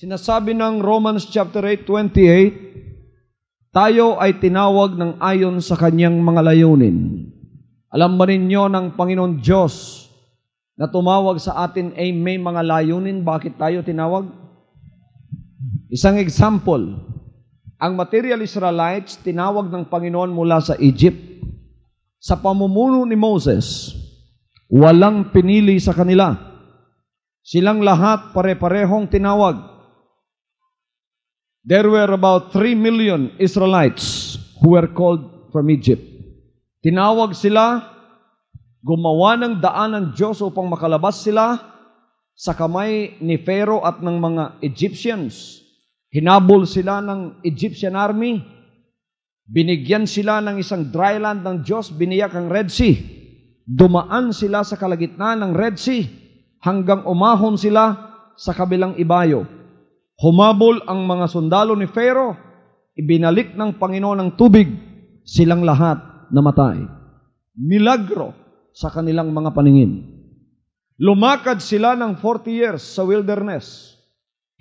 Sinasabi ng Romans chapter 8:28, tayo ay tinawag ng ayon sa kanyang mga layunin. Alam ba ninyo ng Panginoon Diyos na tumawag sa atin ay may mga layunin? Bakit tayo tinawag? Isang example, ang material Israelites tinawag ng Panginoon mula sa Egypt. Sa pamumuno ni Moses, walang pinili sa kanila. Silang lahat pare-parehong tinawag. There were about 3 million Israelites who were called from Egypt. Tinawag sila, gumawa ng daan ng Diyos upang makalabas sila sa kamay ni Pharaoh at ng mga Egyptians. Hinabol sila ng Egyptian army. Binigyan sila ng isang dry land ng Diyos, biniyak ang Red Sea. Dumaan sila sa kalagitnaan ng Red Sea hanggang umahon sila sa kabilang ibayo. Humabol ang mga sundalo ni Pharaoh, ibinalik ng Panginoon ng tubig, silang lahat namatay. Milagro sa kanilang mga paningin. Lumakad sila ng 40 years sa wilderness.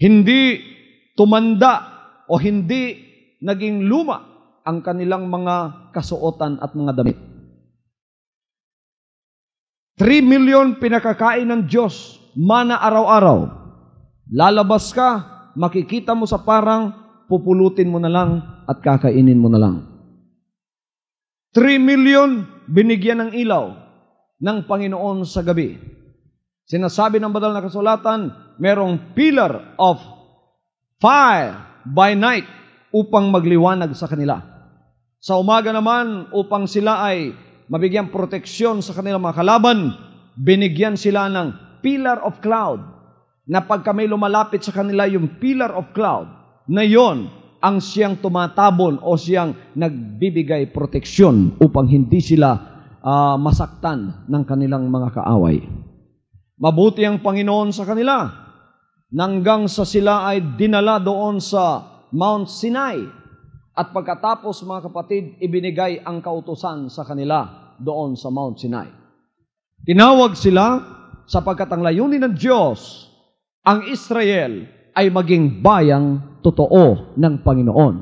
Hindi tumanda o hindi naging luma ang kanilang mga kasuotan at mga damit. 3 million pinakakain ng Diyos, mana araw-araw. Lalabas ka, makikita mo sa parang, pupulutin mo na lang at kakainin mo na lang. 3 million binigyan ng ilaw ng Panginoon sa gabi. Sinasabi ng banal na kasulatan, merong pillar of fire by night upang magliwanag sa kanila. Sa umaga naman, upang sila ay mabigyan proteksyon sa kanilang mga kalaban, binigyan sila ng pillar of cloud, na pagka may lumalapit sa kanila yung pillar of cloud, na yon ang siyang tumatabon o siyang nagbibigay proteksyon upang hindi sila masaktan ng kanilang mga kaaway. Mabuti ang Panginoon sa kanila, nanggang sa sila ay dinala doon sa Mount Sinai. At pagkatapos, mga kapatid, ibinigay ang kautusan sa kanila doon sa Mount Sinai. Tinawag sila sapagkat ang layunin ng Diyos, ang Israel ay maging bayang totoo ng Panginoon.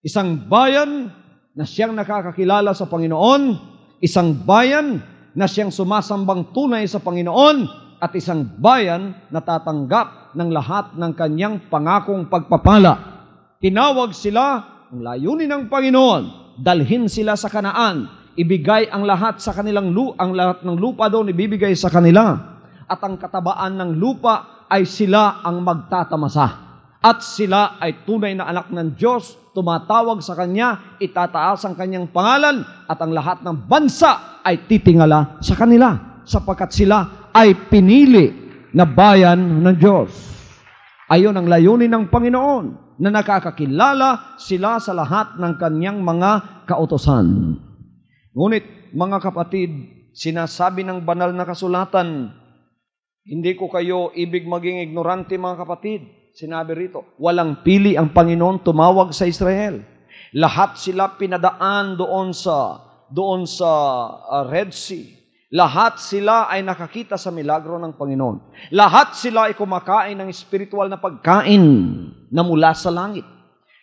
Isang bayan na siyang nakakakilala sa Panginoon, isang bayan na siyang sumasambang tunay sa Panginoon, at isang bayan na tatanggap ng lahat ng kanyang pangakong pagpapala. Tinawag sila, ang layunin ng Panginoon, dalhin sila sa Kanaan, ibigay ang lahat sa kanilang ang lahat ng lupa doon ibibigay sa kanila, at ang katabaan ng lupa ay sila ang magtatamasa. At sila ay tunay na anak ng Diyos, tumatawag sa Kanya, itataas ang Kanyang pangalan, at ang lahat ng bansa ay titingala sa kanila, sapagkat sila ay pinili na bayan ng Diyos. Ayon ang layunin ng Panginoon, na nakakakilala sila sa lahat ng Kanyang mga kautusan. Ngunit, mga kapatid, sinasabi ng banal na kasulatan, hindi ko kayo ibig maging ignorante, mga kapatid. Sinabi rito, walang pili ang Panginoon tumawag sa Israel. Lahat sila pinadaan doon sa Red Sea. Lahat sila ay nakakita sa milagro ng Panginoon. Lahat sila ay kumakain ng spiritual na pagkain na mula sa langit.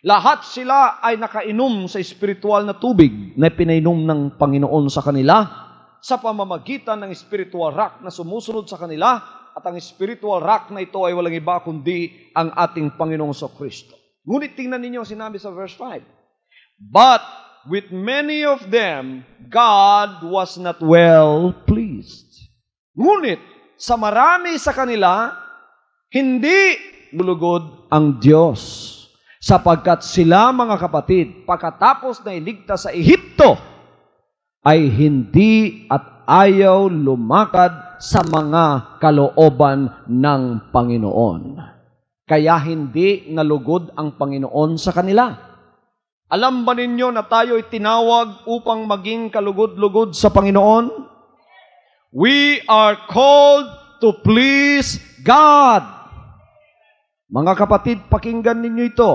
Lahat sila ay nakainom sa spiritual na tubig na pinainom ng Panginoon sa kanila, sa pamamagitan ng spiritual rock na sumusunod sa kanila, at ang spiritual rock na ito ay walang iba kundi ang ating Panginoong Kristo. Ngunit tingnan ninyo ang sinabi sa verse 5. But with many of them, God was not well pleased. Ngunit sa marami sa kanila, hindi lulugod ang Diyos. Sapagkat sila, mga kapatid, pagkatapos na iligtas sa Ehipto, ay hindi at ayaw lumakad sa mga kalooban ng Panginoon. Kaya hindi nalugod ang Panginoon sa kanila. Alam ba ninyo na tayo ay tinawag upang maging kalugod-lugod sa Panginoon? We are called to please God. Mga kapatid, pakinggan ninyo ito.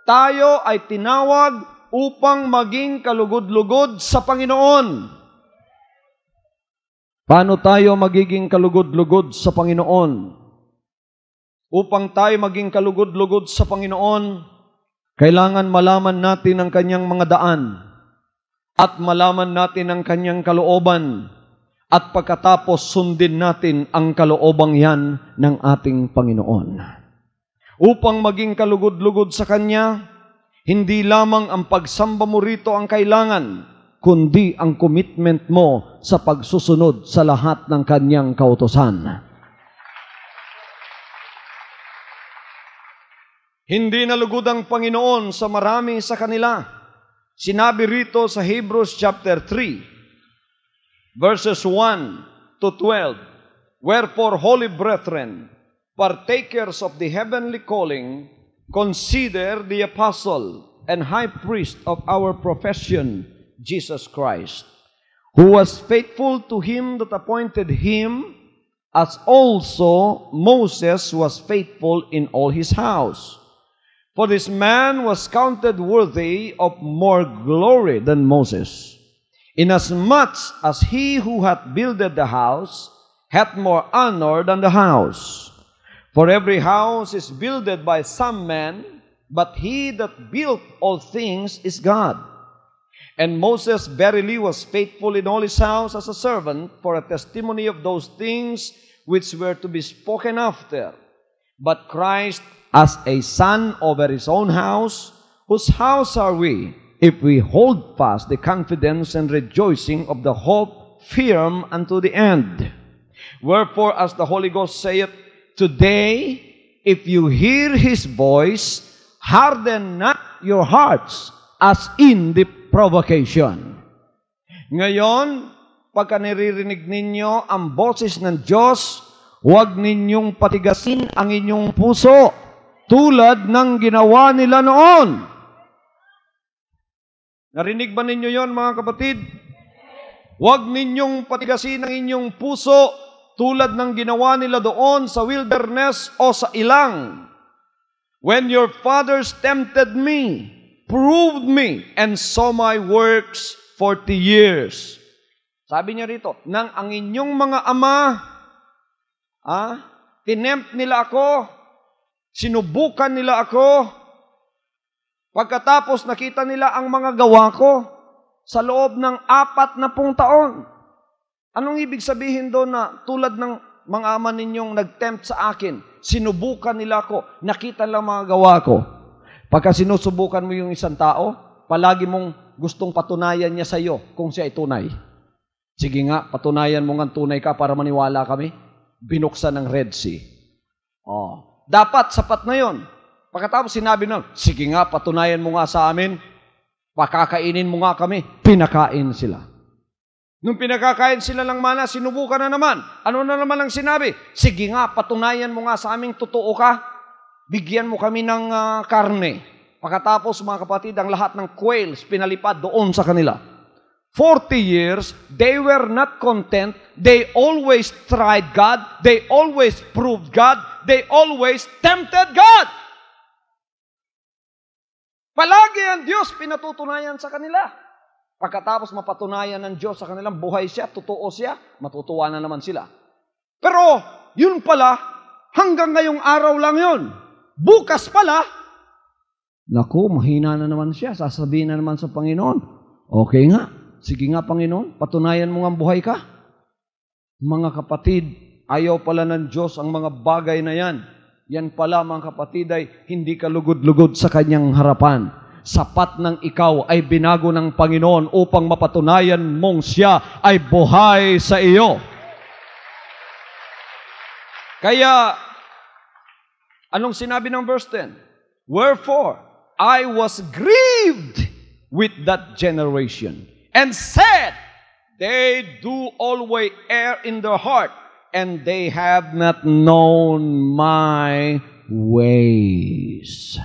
Tayo ay tinawag upang maging kalugod-lugod sa Panginoon. Paano tayo magiging kalugod-lugod sa Panginoon? Upang tayo maging kalugod-lugod sa Panginoon, kailangan malaman natin ang Kanyang mga daan at malaman natin ang Kanyang kalooban at pagkatapos sundin natin ang kaloobang yan ng ating Panginoon. Upang maging kalugod-lugod sa Kanya, hindi lamang ang pagsamba mo rito ang kailangan, kundi ang commitment mo sa pagsusunod sa lahat ng Kanyang kautusan. Hindi nalugod ang Panginoon sa marami sa kanila. Sinabi rito sa Hebrews chapter 3, verses 1 to 12, "Wherefore, holy brethren, partakers of the heavenly calling, consider the apostle and high priest of our profession, Jesus Christ, who was faithful to him that appointed him, as also Moses was faithful in all his house. For this man was counted worthy of more glory than Moses, inasmuch as he who hath builded the house hath more honor than the house. For every house is builded by some man, but he that built all things is God. And Moses verily was faithful in all his house as a servant for a testimony of those things which were to be spoken after. But Christ as a son over his own house, whose house are we, if we hold fast the confidence and rejoicing of the hope firm unto the end. Wherefore, as the Holy Ghost saith, today, if you hear His voice, harden not your hearts, as in the provocation." Ngayon, pagka naririnig ninyo ang boses ng Diyos, huwag ninyong patigasin ang inyong puso, tulad ng ginawa nila noon. Narinig ba ninyo yon, mga kapatid? Huwag ninyong patigasin ang inyong puso tulad ng ginawa nila doon sa wilderness o sa ilang. "When your fathers tempted me, proved me, and saw my works 40 years. Sabi niya rito, nang ang inyong mga ama, tinempt nila ako, sinubukan nila ako, pagkatapos nakita nila ang mga gawa ko sa loob ng 40 taon. Anong ibig sabihin doon na tulad ng mga ama ninyong nag-tempt sa akin, sinubukan nila ako, nakita lang mga gawa ko. Pagka sinusubukan mo yung isang tao, palagi mong gustong patunayan niya sa iyo kung siya ay tunay. Sige nga, patunayan mo nga tunay ka para maniwala kami. Binuksan ng Red Sea. Dapat sapat na yon. Pagkatapos sinabi na, sige nga, patunayan mo nga sa amin, pakakainin mo nga kami, pinakain sila. Nung pinakakain sila ng mana, sinubukan na naman. Ano na naman ang sinabi? Sige nga, patunayan mo nga sa aming totoo ka, bigyan mo kami ng karne. Pagkatapos, mga kapatid, ang lahat ng quails pinalipad doon sa kanila. 40 years, they were not content. They always tried God. They always proved God. They always tempted God. Palagi ang Diyos pinatutunayan sa kanila. Pagkatapos mapatunayan ng Diyos sa kanilang buhay siya, totoo siya, matutuwa na naman sila. Pero, yun pala, hanggang ngayong araw lang yun. Bukas pala, naku, mahina na naman siya, sasabihin na naman sa Panginoon, okay nga, sige nga Panginoon, patunayan mo nga buhay ka. Mga kapatid, ayaw pala ng Diyos ang mga bagay na yan. Yan pala, mga kapatid, ay hindi ka lugod-lugod sa Kanyang harapan. Sapat ng ikaw ay binago ng Panginoon upang mapatunayan mong siya ay buhay sa iyo. Kaya, anong sinabi ng verse 10? Wherefore, I was grieved with that generation, and said, they do always err in their heart, and they have not known my ways.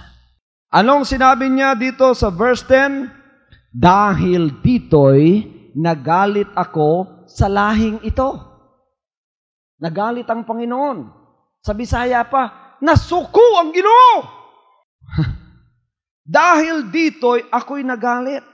Anong sinabi niya dito sa verse 10? Dahil dito'y nagalit ako sa lahing ito. Nagalit ang Panginoon. Sa Bisaya pa, nasuko ang Ginoo. Dahil dito'y ako'y nagalit.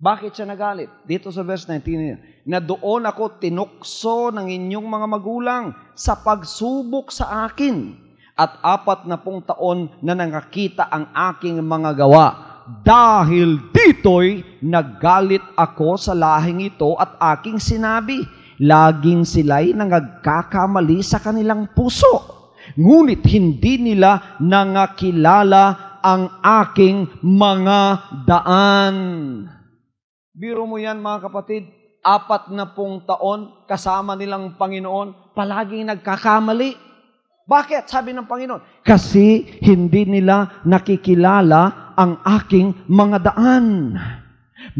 Bakit siya nagalit? Dito sa verse 19, na doon ako tinukso ng inyong mga magulang sa pagsubok sa akin, at 40 taon na nakakita ang aking mga gawa. Dahil dito'y naggalit ako sa lahing ito at aking sinabi, laging sila'y nagkakamali sa kanilang puso. Ngunit hindi nila nangakilala ang aking mga daan. Biro mo yan mga kapatid, 40 taon kasama nilang Panginoon, palaging nagkakamali. Bakit? Sabi ng Panginoon, kasi hindi nila nakikilala ang aking mga daan.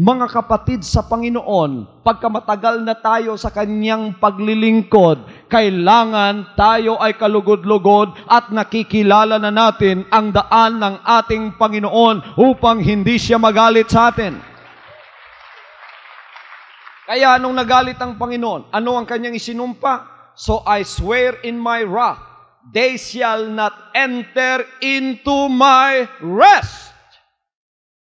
Mga kapatid sa Panginoon, pagka matagal na tayo sa Kanyang paglilingkod, kailangan tayo ay kalugod-lugod at nakikilala na natin ang daan ng ating Panginoon upang hindi siya magalit sa atin. Kaya nung nagalit ang Panginoon, ano ang Kanyang isinumpa? So I swear in my wrath, they shall not enter into my rest.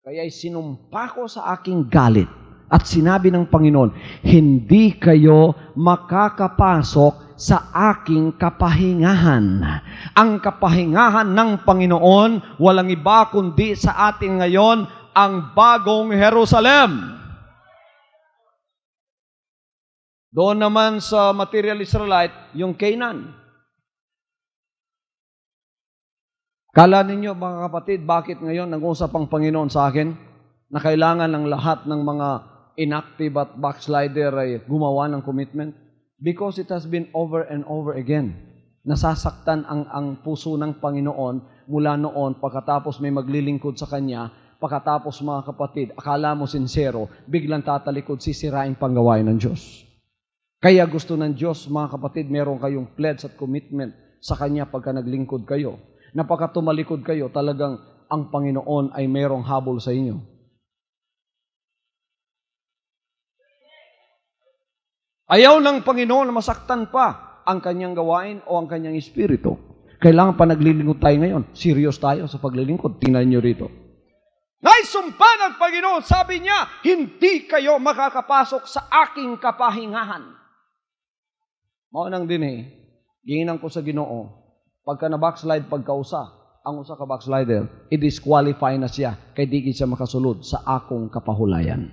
Kaya sinumpa ko sa aking galit at sinabi ng Panginoon, hindi kayo makakapasok sa aking kapahingahan. Ang kapahingahan ng Panginoon, walang iba kundi sa atin ngayon, ang bagong Jerusalem. Doon naman sa material Israelite, yung Canaan. Kala ninyo mga kapatid, bakit ngayon nag-uusap ang Panginoon sa akin na kailangan ng lahat ng mga inactive at backslider ay gumawa ng commitment? Because it has been over and over again. Nasasaktan ang puso ng Panginoon mula noon pagkatapos may maglilingkod sa Kanya, pagkatapos mga kapatid, akala mo sincero, biglang tatalikod, sisirain panggawain ng Diyos. Kaya gusto ng Diyos, mga kapatid, meron kayong pledge at commitment sa Kanya pagka naglingkod kayo. Napaka tumalikod kayo, talagang ang Panginoon ay merong habol sa inyo. Ayaw ng Panginoon na masaktan pa ang Kanyang gawain o ang Kanyang Espiritu. Kailangan pa naglilingkod tayo ngayon. Serious tayo sa paglilingkod. Tingnan nyo rito. Naisumpa ng Panginoon, sabi niya, hindi kayo makakapasok sa aking kapahingahan. Maunang din ginginan ko sa Ginoo, pagka na-backslide pagkausa, ang usa ka backslider, i-disqualify na siya, kay di siya makasulod sa akong kapahulayan.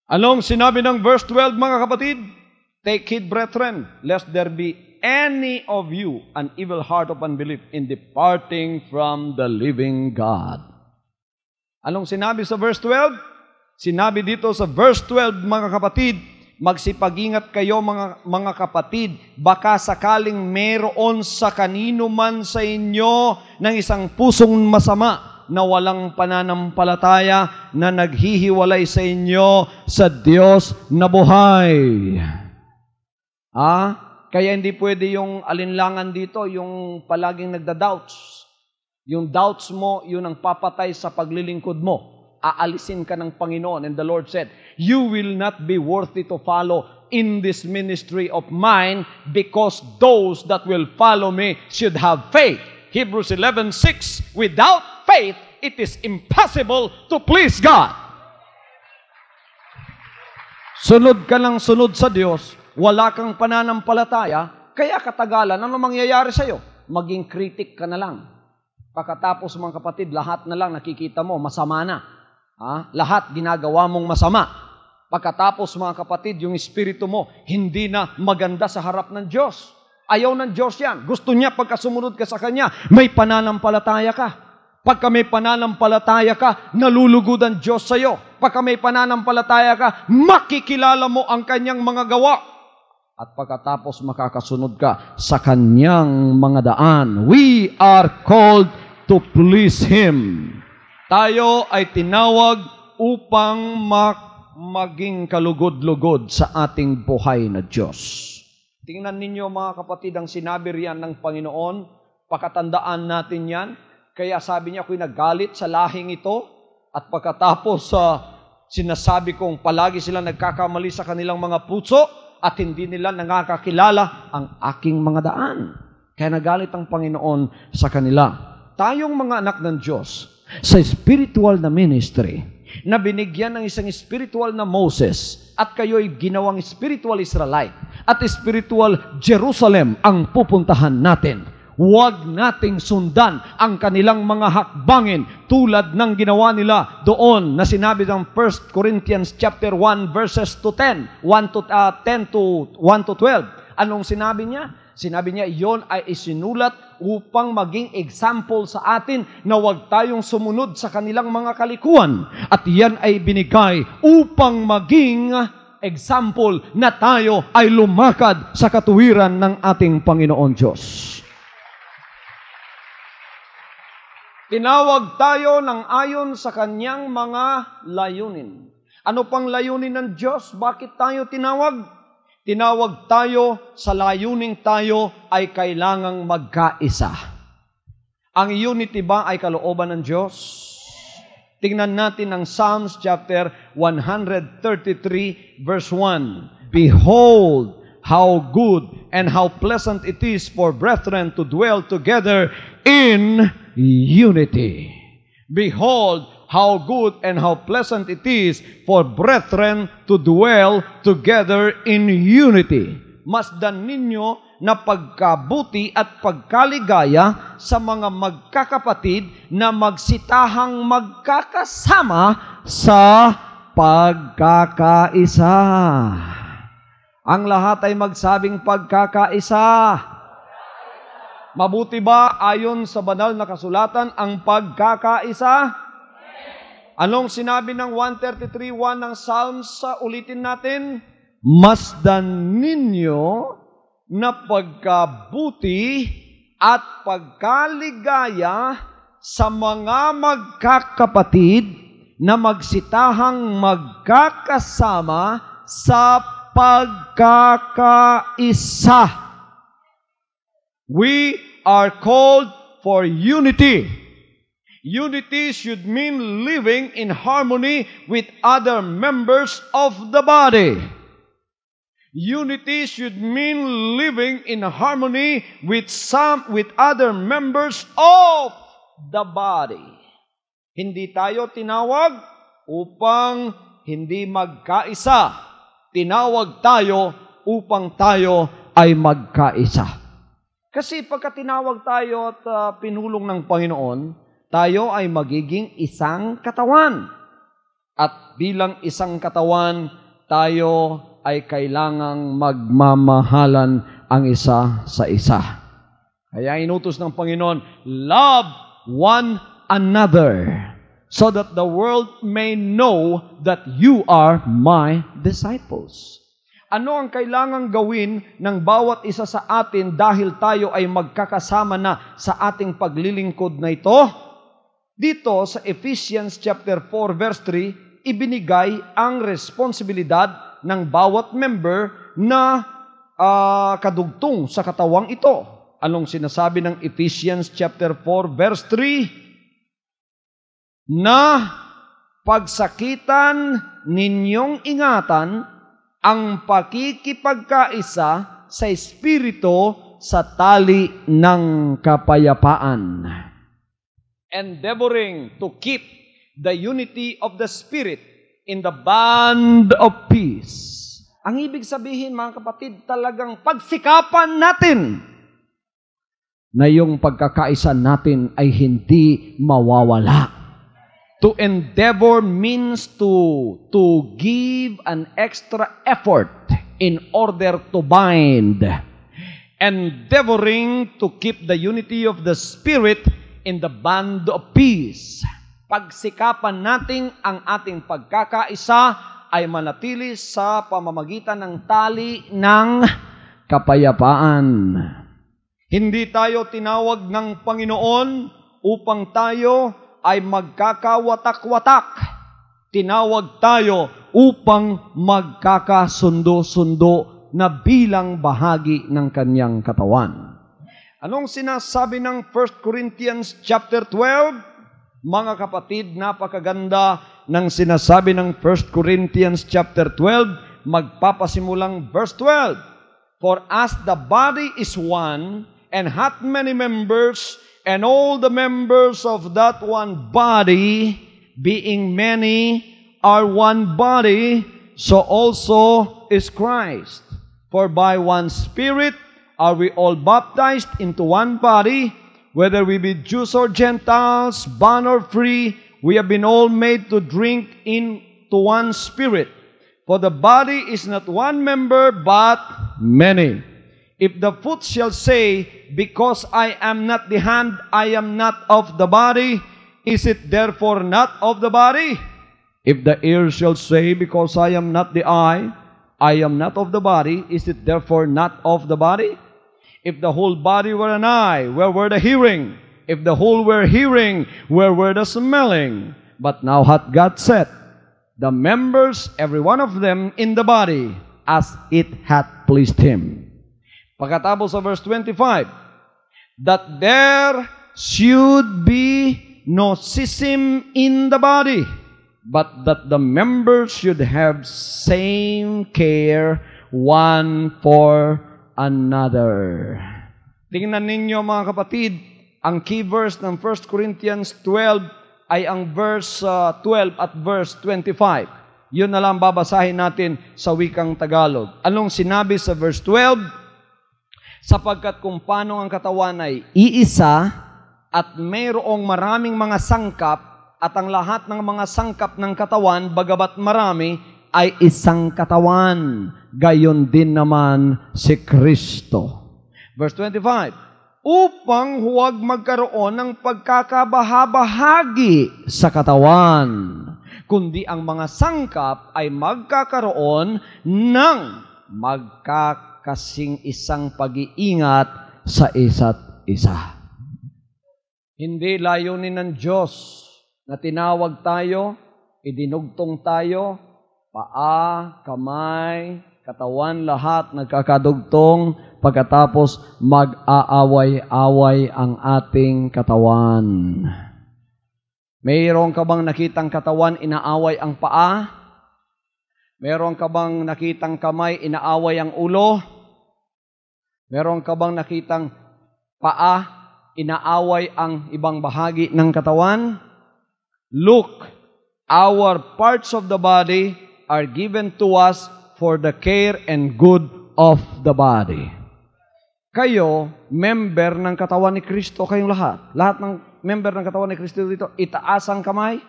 Anong sinabi ng verse 12, mga kapatid? Take heed, brethren, lest there be any of you an evil heart of unbelief in departing from the living God. Anong sinabi sa verse 12? Sinabi dito sa verse 12, mga kapatid, magsipag-ingat kayo mga kapatid, baka sakaling meron sa kanino man sa inyo ng isang pusong masama na walang pananampalataya na naghihiwalay sa inyo sa Diyos na buhay. Kaya hindi pwede yung alinlangan dito, yung palaging nagda-doubts. Yung doubts mo, yun ang papatay sa paglilingkod mo. Aalisin ka ng Panginoon. And the Lord said, you will not be worthy to follow in this ministry of mine because those that will follow me should have faith. Hebrews 11:6, without faith, it is impossible to please God. Sunod ka lang sunod sa Diyos, wala kang pananampalataya, kaya katagalan, ano mangyayari sa'yo? Maging critic ka na lang. Pagkatapos mga kapatid, lahat na lang nakikita mo, masama na. Lahat ginagawa mong masama. Pagkatapos mga kapatid, yung espiritu mo, hindi na maganda sa harap ng Diyos. Ayaw ng Diyos yan. Gusto niya pagka sumunod ka sa Kanya, may pananampalataya ka. Pagka may pananampalataya ka, nalulugod ang Diyos sa iyo. Pagka may pananampalataya ka, makikilala mo ang Kanyang mga gawa. At pagkatapos makakasunod ka sa Kanyang mga daan. We are called to please Him. Tayo ay tinawag upang maging kalugod-lugod sa ating buhay na Diyos. Tingnan ninyo mga kapatid ang sinabi riyan ng Panginoon. Pakatandaan natin yan. Kaya sabi niya, ako'y nagalit sa lahing ito. At pagkatapos sinasabi kong palagi sila nagkakamali sa kanilang mga puso at hindi nila nakakakilala ang aking mga daan. Kaya nagalit ang Panginoon sa kanila. Tayong mga anak ng Diyos, sa spiritual na ministry, na binigyan ng isang spiritual na Moses, at kayo'y ginawang spiritual Israelite, at spiritual Jerusalem ang pupuntahan natin. Huwag nating sundan ang kanilang mga hakbangin tulad ng ginawa nila doon na sinabi ng 1 Corinthians chapter 1 verses to 10, 1 to 10 to 1 to 12. Anong sinabi niya? Sinabi niya, iyon ay isinulat upang maging example sa atin na huwag tayong sumunod sa kanilang mga kalikuan. At yan ay binigay upang maging example na tayo ay lumakad sa katuwiran ng ating Panginoon Diyos. Tinawag tayo ng ayon sa kanyang mga layunin. Ano pang layunin ng Diyos? Bakit tayo tinawag? Tinawag tayo sa layuning tayo ay kailangang magkaisa. Ang unity ba ay kalooban ng Diyos? Tingnan natin ang Psalms chapter 133 verse 1. Behold, how good and how pleasant it is for brethren to dwell together in unity. Behold, how good and how pleasant it is for brethren to dwell together in unity. Masdan ninyo na pagkabuti at pagkaligaya sa mga magkakapatid na magsitahang magkakasama sa pagkakaisa. Ang lahat ay magsabing pagkakaisa. Mabuti ba ayon sa banal na kasulatan ang pagkakaisa? Anong sinabi ng 133:1 ng Psalms? Ulitin natin. Masdan ninyo na pagkabuti at pagkaligaya sa mga magkakapatid na magsitahang magkakasama sa pagkakaisa. We are called for unity. Unity should mean living in harmony with other members of the body. Unity should mean living in harmony with other members of the body. Hindi tayo tinawag upang hindi magkaisa. Tinawag tayo upang tayo ay magkaisa. Kasi pagka tinawag tayo at pinulong ng Panginoon, tayo ay magiging isang katawan. At bilang isang katawan, tayo ay kailangang magmamahalan ang isa sa isa. Kaya inutos ng Panginoon, love one another so that the world may know that you are my disciples. Ano ang kailangang gawin ng bawat isa sa atin dahil tayo ay magkakasama na sa ating paglilingkod na ito? Dito sa Ephesians chapter 4 verse 3, ibinigay ang responsibilidad ng bawat member na kadugtong sa katawang ito. Anong sinasabi ng Ephesians chapter 4 verse 3? Na pagsakitan ninyong ingatan ang pakikipagkaisa sa Espiritu sa tali ng kapayapaan. Endeavoring to keep the unity of the Spirit in the bond of peace. Ang ibig sabihin, mga kapatid, talagang pagsikapan natin na yung pagkakaisa natin ay hindi mawawala. To endeavor means to give an extra effort in order to bind. Endeavoring to keep the unity of the Spirit in the bond of peace. Pagsikapan natin ang ating pagkakaisa ay manatili sa pamamagitan ng tali ng kapayapaan. Hindi tayo tinawag ng Panginoon upang tayo ay magkakawatak-watak. Tinawag tayo upang magkakasundo-sundo na bilang bahagi ng kanyang katawan. Anong sinasabi ng 1 Corinthians chapter 12? Mga kapatid, napakaganda ng sinasabi ng 1 Corinthians chapter 12, magpapasimulang verse 12. For as the body is one and hath many members, and all the members of that one body, being many, are one body, so also is Christ. For by one Spirit are we all baptized into one body, whether we be Jews or Gentiles, bond or free, we have been all made to drink into one Spirit. For the body is not one member, but many. If the foot shall say, because I am not the hand, I am not of the body, is it therefore not of the body? If the ear shall say, because I am not the eye, I am not of the body, is it therefore not of the body? If the whole body were an eye, where were the hearing? If the whole were hearing, where were the smelling? But now hath God set the members, every one of them, in the body, as it hath pleased Him. Pagkatapos sa verse 25, that there should be no schism in the body, but that the members should have same care one for another. Tingnan ninyo mga kapatid, ang key verse ng 1 Corinthians 12 ay ang verse 12 at verse 25. Yun na lang babasahin natin sa wikang Tagalog. Anong sinabi sa verse 12? Sapagkat kung paano ang katawan ay iisa at mayroong maraming mga sangkap at ang lahat ng mga sangkap ng katawan, bagabat marami, ay isang katawan. Gayon din naman si Kristo. Verse 25, upang huwag magkaroon ng pagkakabahabahagi sa katawan, kundi ang mga sangkap ay magkakaroon ng magkakasing isang pag-iingat sa isa't isa. Hindi layunin ng Diyos na tinawag tayo, idinugtong tayo, paa, kamay, katawan, lahat nagkakadugtong, pagkatapos mag-aaway-away ang ating katawan. Mayroon ka bang nakitang katawan, inaaway ang paa? Mayroon ka bang nakitang kamay, inaaway ang ulo? Mayroon ka bang nakitang paa, inaaway ang ibang bahagi ng katawan? Look, our parts of the body are given to us for the care and good of the body. Kayo, member ng katawan ni Kristo, kayong lahat. Lahat ng member ng katawan ni Kristo dito, itaas ang kamay.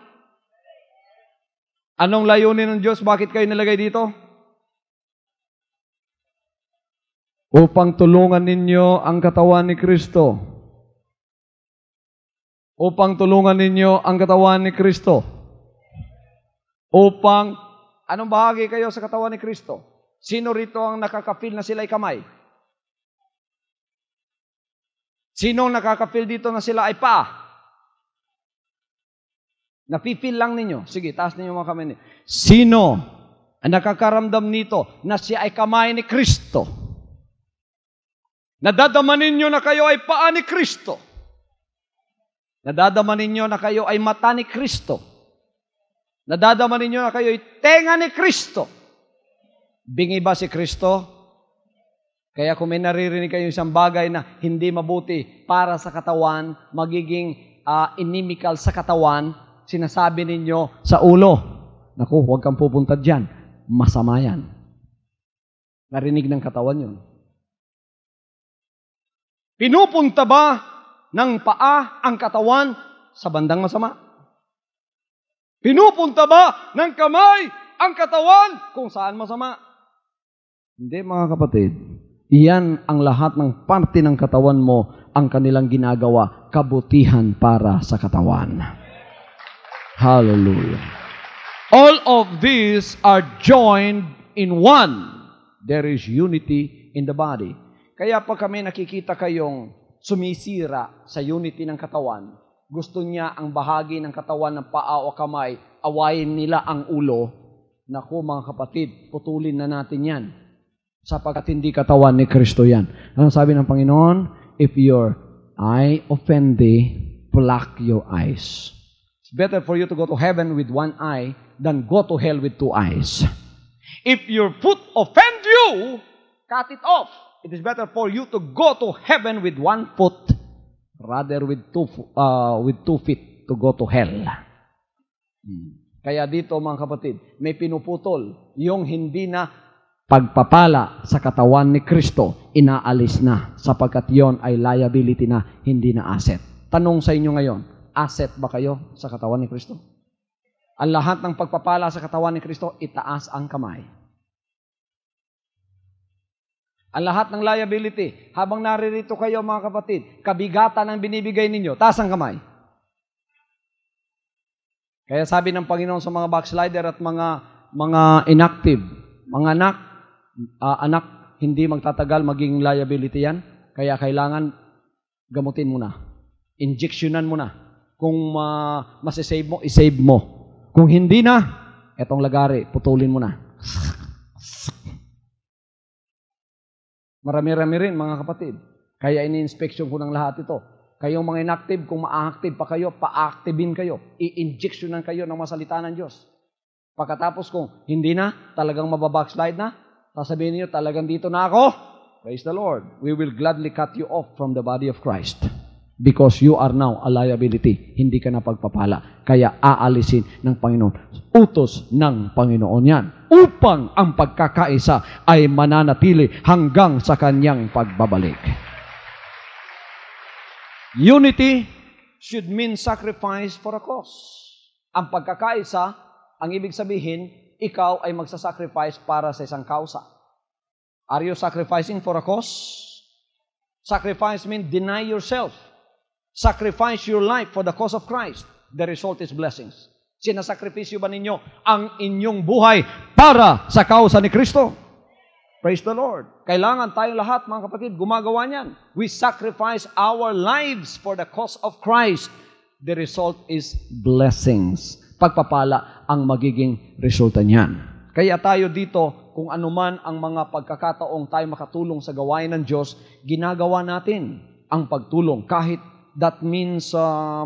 Anong layunin ng Diyos? Bakit kayo nilagay dito? Upang tulungan ninyo ang katawan ni Kristo. Upang tulungan ninyo ang katawan ni Kristo. Upang, anong bahagi kayo sa katawan ni Kristo? Sino rito ang nakaka-feel na sila'y kamay? Sino ang nakaka-feel dito na sila ay paa? Napi-feel lang ninyo. Sige, taas ninyo mga kamay ninyo. Sino ang nakakaramdam nito na siya ay kamay ni Kristo? Nadadama ninyo na kayo ay paa ni Kristo? Nadadama ninyo na kayo ay mata ni Kristo? Nadadama ninyo na kayo ay tenga ni Kristo? Bingi ba si Kristo? Kaya kung may naririnig kayo isang bagay na hindi mabuti para sa katawan, magiging inimical sa katawan, sinasabi ninyo sa ulo, naku, huwag kang pupunta dyan. Masama yan. Narinig ng katawan yun. Pinupunta ba ng paa ang katawan sa bandang masama? Pinupunta ba ng kamay ang katawan kung saan masama? Hindi mga kapatid. Iyan ang lahat ng parte ng katawan mo ang kanilang ginagawa, kabutihan para sa katawan. Hallelujah. All of these are joined in one. There is unity in the body. Kaya pag kami nakikita kayong sumisira sa unity ng katawan, gusto niya ang bahagi ng katawan ng paa o kamay, awayin nila ang ulo, naku mga kapatid, putulin na natin yan. Sapagkat hindi katawan ni Kristo yan. Ano sabi ng Panginoon? If your eye offend thee, pluck your eyes. It's better for you to go to heaven with one eye than go to hell with two eyes. If your foot offend you, cut it off. It is better for you to go to heaven with one foot rather with two feet to go to hell. Kaya dito mga kapatid, may pinuputol yung hindi na pagpapala sa katawan ni Kristo, inaalis na sapagkat yon ay liability na, hindi na asset. Tanong sa inyo ngayon, asset ba kayo sa katawan ni Kristo? Ang lahat ng pagpapala sa katawan ni Kristo, itaas ang kamay. Ang lahat ng liability, habang naririto kayo mga kapatid, kabigatan ang binibigay ninyo, taas ang kamay. Kaya sabi ng Panginoon sa mga backslider at mga inactive, mga anak, hindi magtatagal maging liability yan, kaya kailangan gamutin mo na. Injectionan mo na. Kung masisave mo, isave mo. Kung hindi na, etong lagari, putulin mo na. Marami-rami rin, mga kapatid. Kaya ini-inspection ko ng lahat ito. Kayong mga inactive, kung ma-active pa kayo, pa-activein kayo. I-injectionan kayo ng masalita ng Diyos. Pagkatapos kung hindi na, talagang mababackslide na, sasabihin niyo, talagang dito na ako. Praise the Lord. We will gladly cut you off from the body of Christ. Because you are now a liability. Hindi ka na pagpapala. Kaya aalisin ng Panginoon. Utos ng Panginoon yan. Upang ang pagkakaisa ay mananatili hanggang sa kanyang pagbabalik. Unity should mean sacrifice for a cause. Ang pagkakaisa, ang ibig sabihin, ikaw ay magsasacrifice para sa isang kausa. Are you sacrificing for a cause? Sacrifice means deny yourself. Sacrifice your life for the cause of Christ. The result is blessings. Sinasakripisyo ba ninyo ang inyong buhay para sa kausa ni Kristo? Praise the Lord. Kailangan tayong lahat, mga kapatid, gumagawa niyan. We sacrifice our lives for the cause of Christ. The result is blessings. Pagpapala ang magiging resulta niyan. Kaya tayo dito, kung anuman ang mga pagkakataong tayo makatulong sa gawain ng Diyos, ginagawa natin ang pagtulong. Kahit that means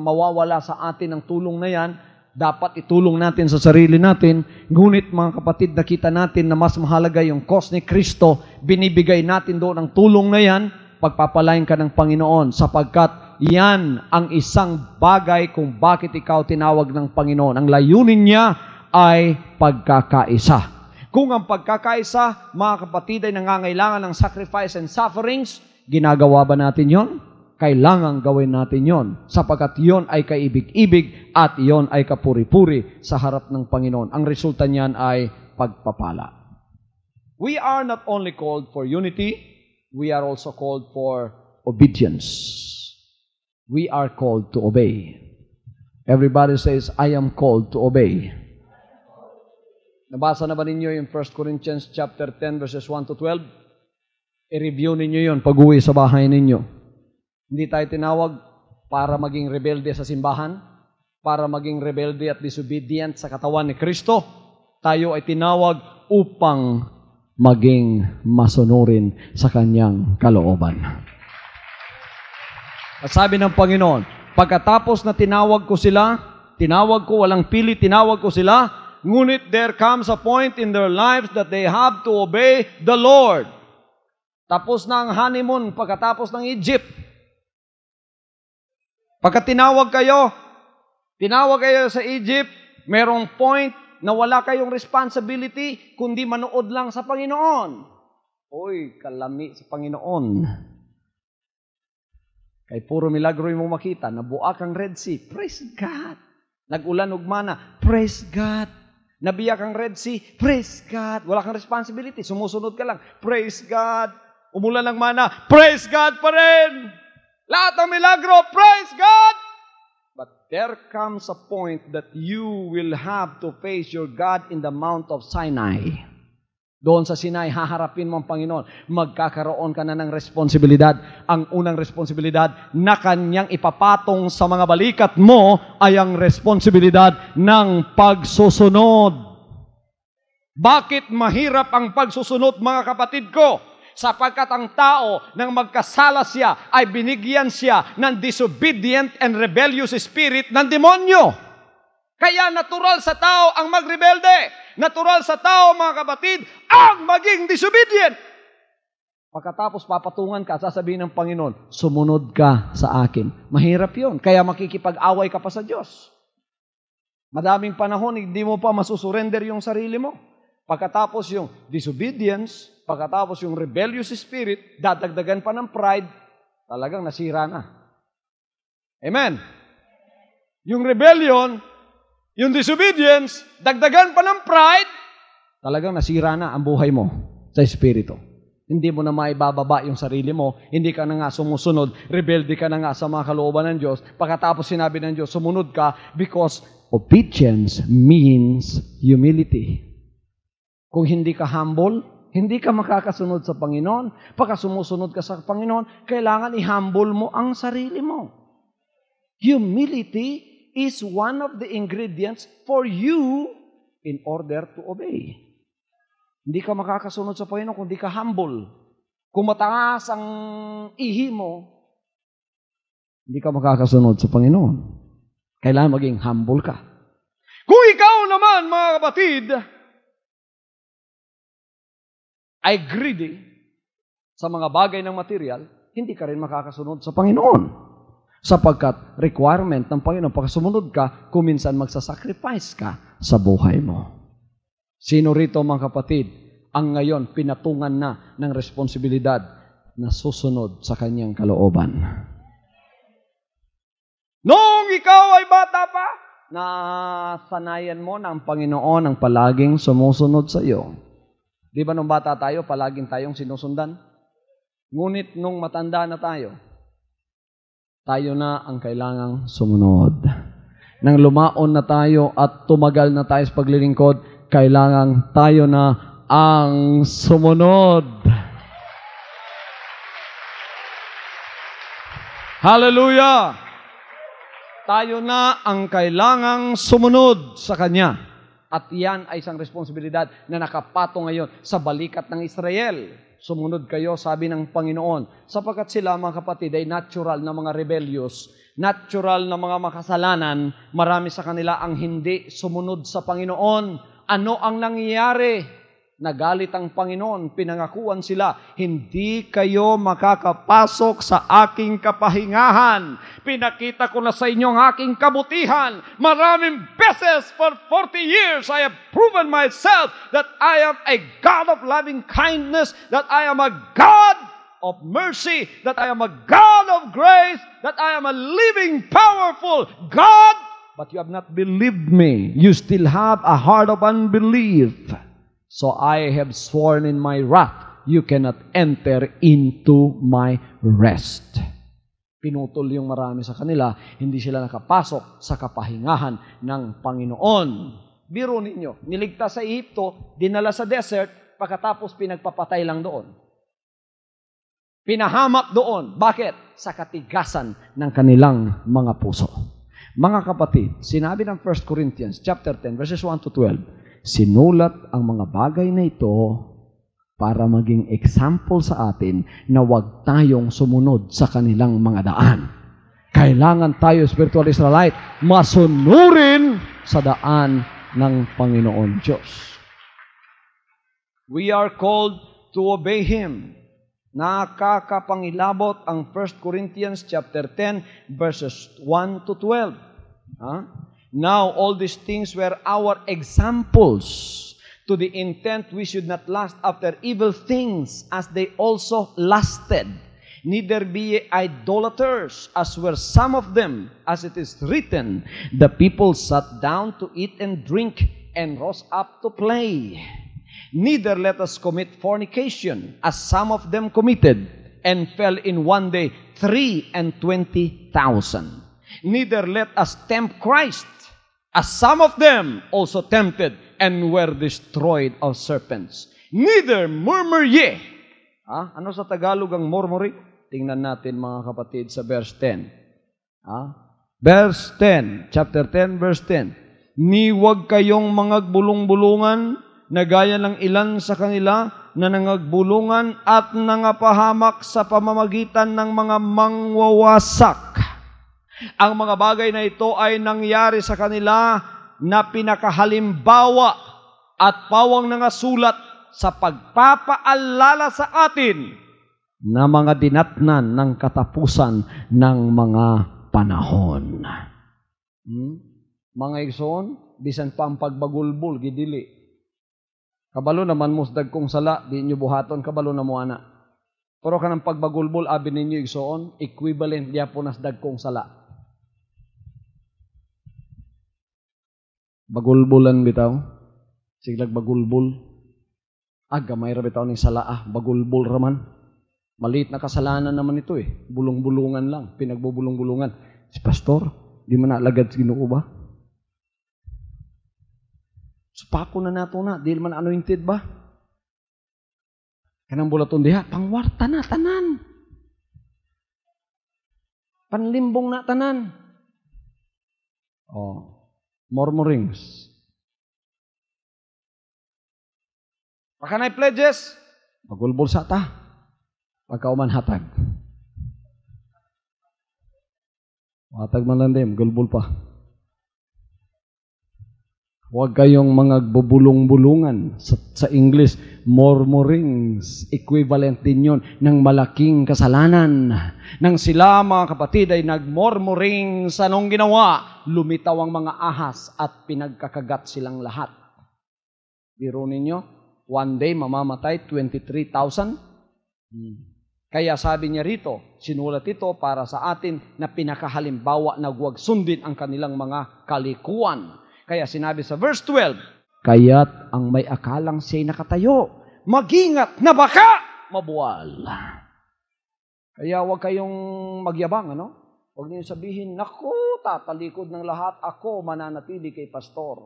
mawawala sa atin ang tulong na yan, dapat itulong natin sa sarili natin. Ngunit mga kapatid, nakita natin na mas mahalaga yung cause ni Kristo, binibigay natin doon ang tulong na yan, pagpapalain ka ng Panginoon sapagkat yan ang isang bagay kung bakit ikaw tinawag ng Panginoon. Ang layunin niya ay pagkakaisa. Kung ang pagkakaisa, mga kapatid, ay nangangailangan ng sacrifice and sufferings, ginagawa ba natin yon? Kailangan gawin natin yon, sapagkat yon ay kaibig-ibig at yon ay kapuri-puri sa harap ng Panginoon. Ang resulta niyan ay pagpapala. We are not only called for unity, we are also called for obedience. We are called to obey. Everybody says, I am called to obey. Nabasa na ba ninyo yung 1 Corinthians chapter 10 verses 1 to 12? I-review ninyo yon pag-uwi sa bahay ninyo. Hindi tayo tinawag para maging rebelde sa simbahan, para maging rebelde at disobedient sa katawan ni Kristo. Tayo ay tinawag upang maging masunurin sa kanyang kalooban. At sabi ng Panginoon, pagkatapos na tinawag ko sila, tinawag ko, walang pili, tinawag ko sila, ngunit there comes a point in their lives that they have to obey the Lord. Tapos na ang honeymoon pagkatapos ng Egypt. Pagka tinawag kayo sa Egypt, merong point na wala kayong responsibility, kundi manood lang sa Panginoon. Oy, kalami sa Panginoon. Kay puro milagro yung makita, nabuak ang Red Sea, praise God. Nag-ulan ugmana, praise God. Nabiyak ang Red Sea, praise God. Wala kang responsibility, sumusunod ka lang, praise God. Umulan ng mana, praise God pa rin. Lahat ng milagro, praise God! But there comes a point that you will have to face your God in the Mount of Sinai. Doon sa Sinai, haharapin mo ang Panginoon. Magkakaroon ka na ng responsibilidad. Ang unang responsibilidad na kanyang ipapatong sa mga balikat mo ay ang responsibilidad ng pagsusunod. Bakit mahirap ang pagsusunod, mga kapatid ko? Sapagkat ang tao nang magkasala siya ay binigyan siya ng disobedient and rebellious spirit ng demonyo. Kaya natural sa tao ang magrebelde. Natural sa tao, mga kapatid, ang maging disobedient. Pagkatapos papatungan ka, sasabihin ng Panginoon, sumunod ka sa akin. Mahirap yun. Kaya makikipag-away ka pa sa Diyos. Madaming panahon, hindi mo pa masusurrender yung sarili mo. Pagkatapos yung disobedience, pagkatapos yung rebellious spirit, dadagdagan pa ng pride, talagang nasira na. Amen? Yung rebellion, yung disobedience, dagdagan pa ng pride, talagang nasira na ang buhay mo sa espiritu. Hindi mo na maibababa yung sarili mo, hindi ka na nga sumusunod, rebelde ka na nga sa mga kalooban ng Diyos. Pagkatapos sinabi ng Diyos, sumunod ka because obedience means humility. Kung hindi ka humble, hindi ka makakasunod sa Panginoon. Pagka sumusunod ka sa Panginoon, kailangan i-humble mo ang sarili mo. Humility is one of the ingredients for you in order to obey. Hindi ka makakasunod sa Panginoon kung hindi ka humble. Kung mataas ang ihi mo, hindi ka makakasunod sa Panginoon. Kailangan maging humble ka. Kung ikaw naman, mga kapatid, ay greedy sa mga bagay ng material, hindi ka rin makakasunod sa Panginoon. Sapagkat requirement ng Panginoon, pagka sumunod ka, kuminsan magsasacrifice ka sa buhay mo. Sino rito, mga kapatid, ang ngayon pinatungan na ng responsibilidad na susunod sa kanyang kalooban? Noong ikaw ay bata pa, nasanayan mo na ang Panginoon ang palaging sumusunod sa iyo. Di ba nung bata tayo, palaging tayong sinusundan? Ngunit nung matanda na tayo na ang kailangang sumunod. Nang lumaon na tayo at tumagal na tayo sa paglilingkod, kailangan tayo na ang sumunod. Hallelujah! Tayo na ang kailangang sumunod sa Kanya. At yan ay isang responsibilidad na nakapato ngayon sa balikat ng Israel. Sumunod kayo, sabi ng Panginoon. Sapagkat sila, mga kapatid, ay natural na mga rebellious, natural na mga makasalanan, marami sa kanila ang hindi sumunod sa Panginoon. Ano ang nangyayari? Nagalit ang Panginoon, pinangakuan sila, hindi kayo makakapasok sa aking kapahingahan. Pinakita ko na sa inyo ang aking kabutihan. Maraming beses for 40 years I have proven myself that I am a God of loving kindness, that I am a God of mercy, that I am a God of grace, that I am a living, powerful God. But you have not believed me. You still have a heart of unbelief. So I have sworn in my wrath, you cannot enter into my rest. Pinutol yung marami sa kanila, hindi sila nakapasok sa kapahingahan ng Panginoon. Biro ninyo, niligtas sa Ehipto, dinala sa desert, pagkatapos pinagpapatay lang doon. Pinahamak doon. Bakit? Sa katigasan ng kanilang mga puso. Mga kapatid, sinabi ng 1 Corinthians chapter 10, verses 1 to 12, sinulat ang mga bagay na ito para maging example sa atin na huwag tayong sumunod sa kanilang mga daan. Kailangan tayo, spiritual Israelite, masunurin sa daan ng Panginoon Diyos. We are called to obey Him. Nakakapangilabot ang 1 Corinthians chapter 10, verses 1 to 12. Now, all these things were our examples, to the intent we should not lust after evil things, as they also lusted. Neither be ye idolaters, as were some of them, as it is written, the people sat down to eat and drink, and rose up to play. Neither let us commit fornication, as some of them committed, and fell in one day 23,000. Neither let us tempt Christ, as some of them also tempted, and were destroyed of serpents. Neither murmur ye. Ano sa Tagalog ang murmuring? Tingnan natin, mga kapatid, sa verse 10. Verse 10, chapter 10, verse 10. Ni wag kayong mangagbulong-bulungan, na gaya ng ilan sa kanila na nangagbulungan at nangapahamak sa pamamagitan ng mga mangwawasak. Ang mga bagay na ito ay nangyari sa kanila na pinakahalimbawa at pawang nangasulat sa pagpapaalala sa atin na mga dinatnan ng katapusan ng mga panahon. Mga igsoon, bisan pa ang pagbagulbul, gidili. Kabalo naman mo sa dagkong sala, di nyo buhaton, kabalo na mo ana. Pero kanang pagbagulbol, abi ninyo igsoon, equivalent diya po nas dagkong sala. Bagulbulan bitaw. Siglag bagulbol. Gamay ra bitaw ni sala, bagulbol raman. Maliit na kasalanan naman ito eh. Bulong-bulungan lang, pinagbubulong-bulungan. Si pastor, di man nalagad sa Ginoo ba? Supako na nato na, di man anointed ba? Kanang bulaton diha, pangwarta na, tanan. Panlimbong na, tanan. Murmurings. Pakanay pledges, magulbol sa ta. Pagkauman hatag. Hatag man lang din, gulbol pa. Huwag kayong mga bubulong-bulungan. Sa English, murmurings. Equivalent din yun ng malaking kasalanan. Nang sila, mga kapatid, ay nagmurmuring sa anong ginawa, lumitaw ang mga ahas at pinagkakagat silang lahat. Biro ninyo, one day mamamatay 23,000. Kaya sabi niya rito, sinulat ito para sa atin na pinakahalimbawa na huwag sundin ang kanilang mga kalikuan. Kaya sinabi sa verse 12, kaya't ang may akalang siya'y nakatayo, mag-ingat na baka mabuwal. Kaya huwag kayong magyabang, ano? Huwag niyo sabihin, naku, tatalikod ng lahat, ako mananatili kay pastor.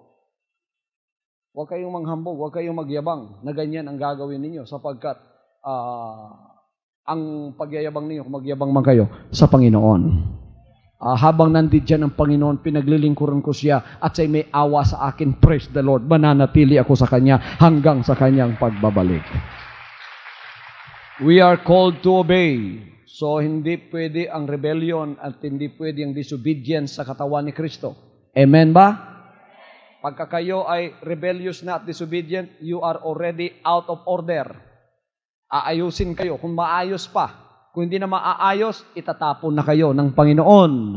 Huwag kayong manghambog, huwag kayong magyabang na ganyan ang gagawin ninyo sapagkat ang pagyayabang ninyo, kung magyabang man kayo, sa Panginoon. Habang nandito dyan ang Panginoon, pinaglilingkuran ko siya at siya'y may awa sa akin, praise the Lord, mananatili ako sa Kanya hanggang sa Kanyang pagbabalik. We are called to obey. So, hindi pwede ang rebellion at hindi pwede ang disobedience sa katawan ni Kristo. Amen ba? Pagka kayo ay rebellious na at disobedient, you are already out of order. Aayusin kayo kung maayos pa. Kung hindi na maaayos, itatapon na kayo ng Panginoon.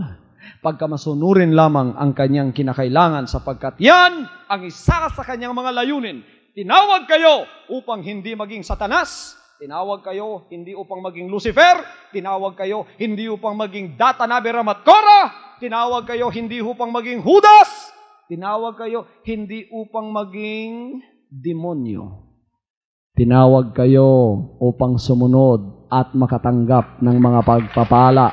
Pagka masunurin lamang ang kanyang kinakailangan sapagkat yan ang isa sa kanyang mga layunin. Tinawag kayo upang hindi maging Satanas. Tinawag kayo hindi upang maging Lucifer. Tinawag kayo hindi upang maging Datan, Abiram at Korah. Tinawag kayo hindi upang maging Judas. Tinawag kayo hindi upang maging demonyo. Tinawag kayo upang sumunod at makatanggap ng mga pagpapala.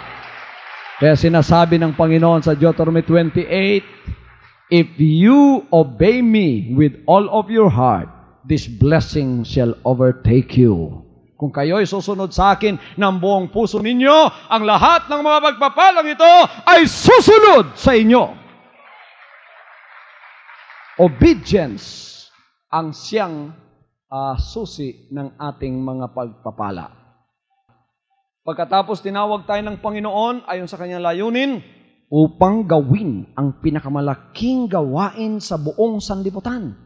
Kaya sinasabi ng Panginoon sa Deuteronomy 28, if you obey me with all of your heart, this blessing shall overtake you. Kung kayo'y susunod sa akin ng buong puso ninyo, ang lahat ng mga pagpapalang ito ay susunod sa inyo. Obedience ang siyang susi ng ating mga pagpapala. Pagkatapos tinawag tayo ng Panginoon ayon sa kanyang layunin upang gawin ang pinakamalaking gawain sa buong sanlibutan.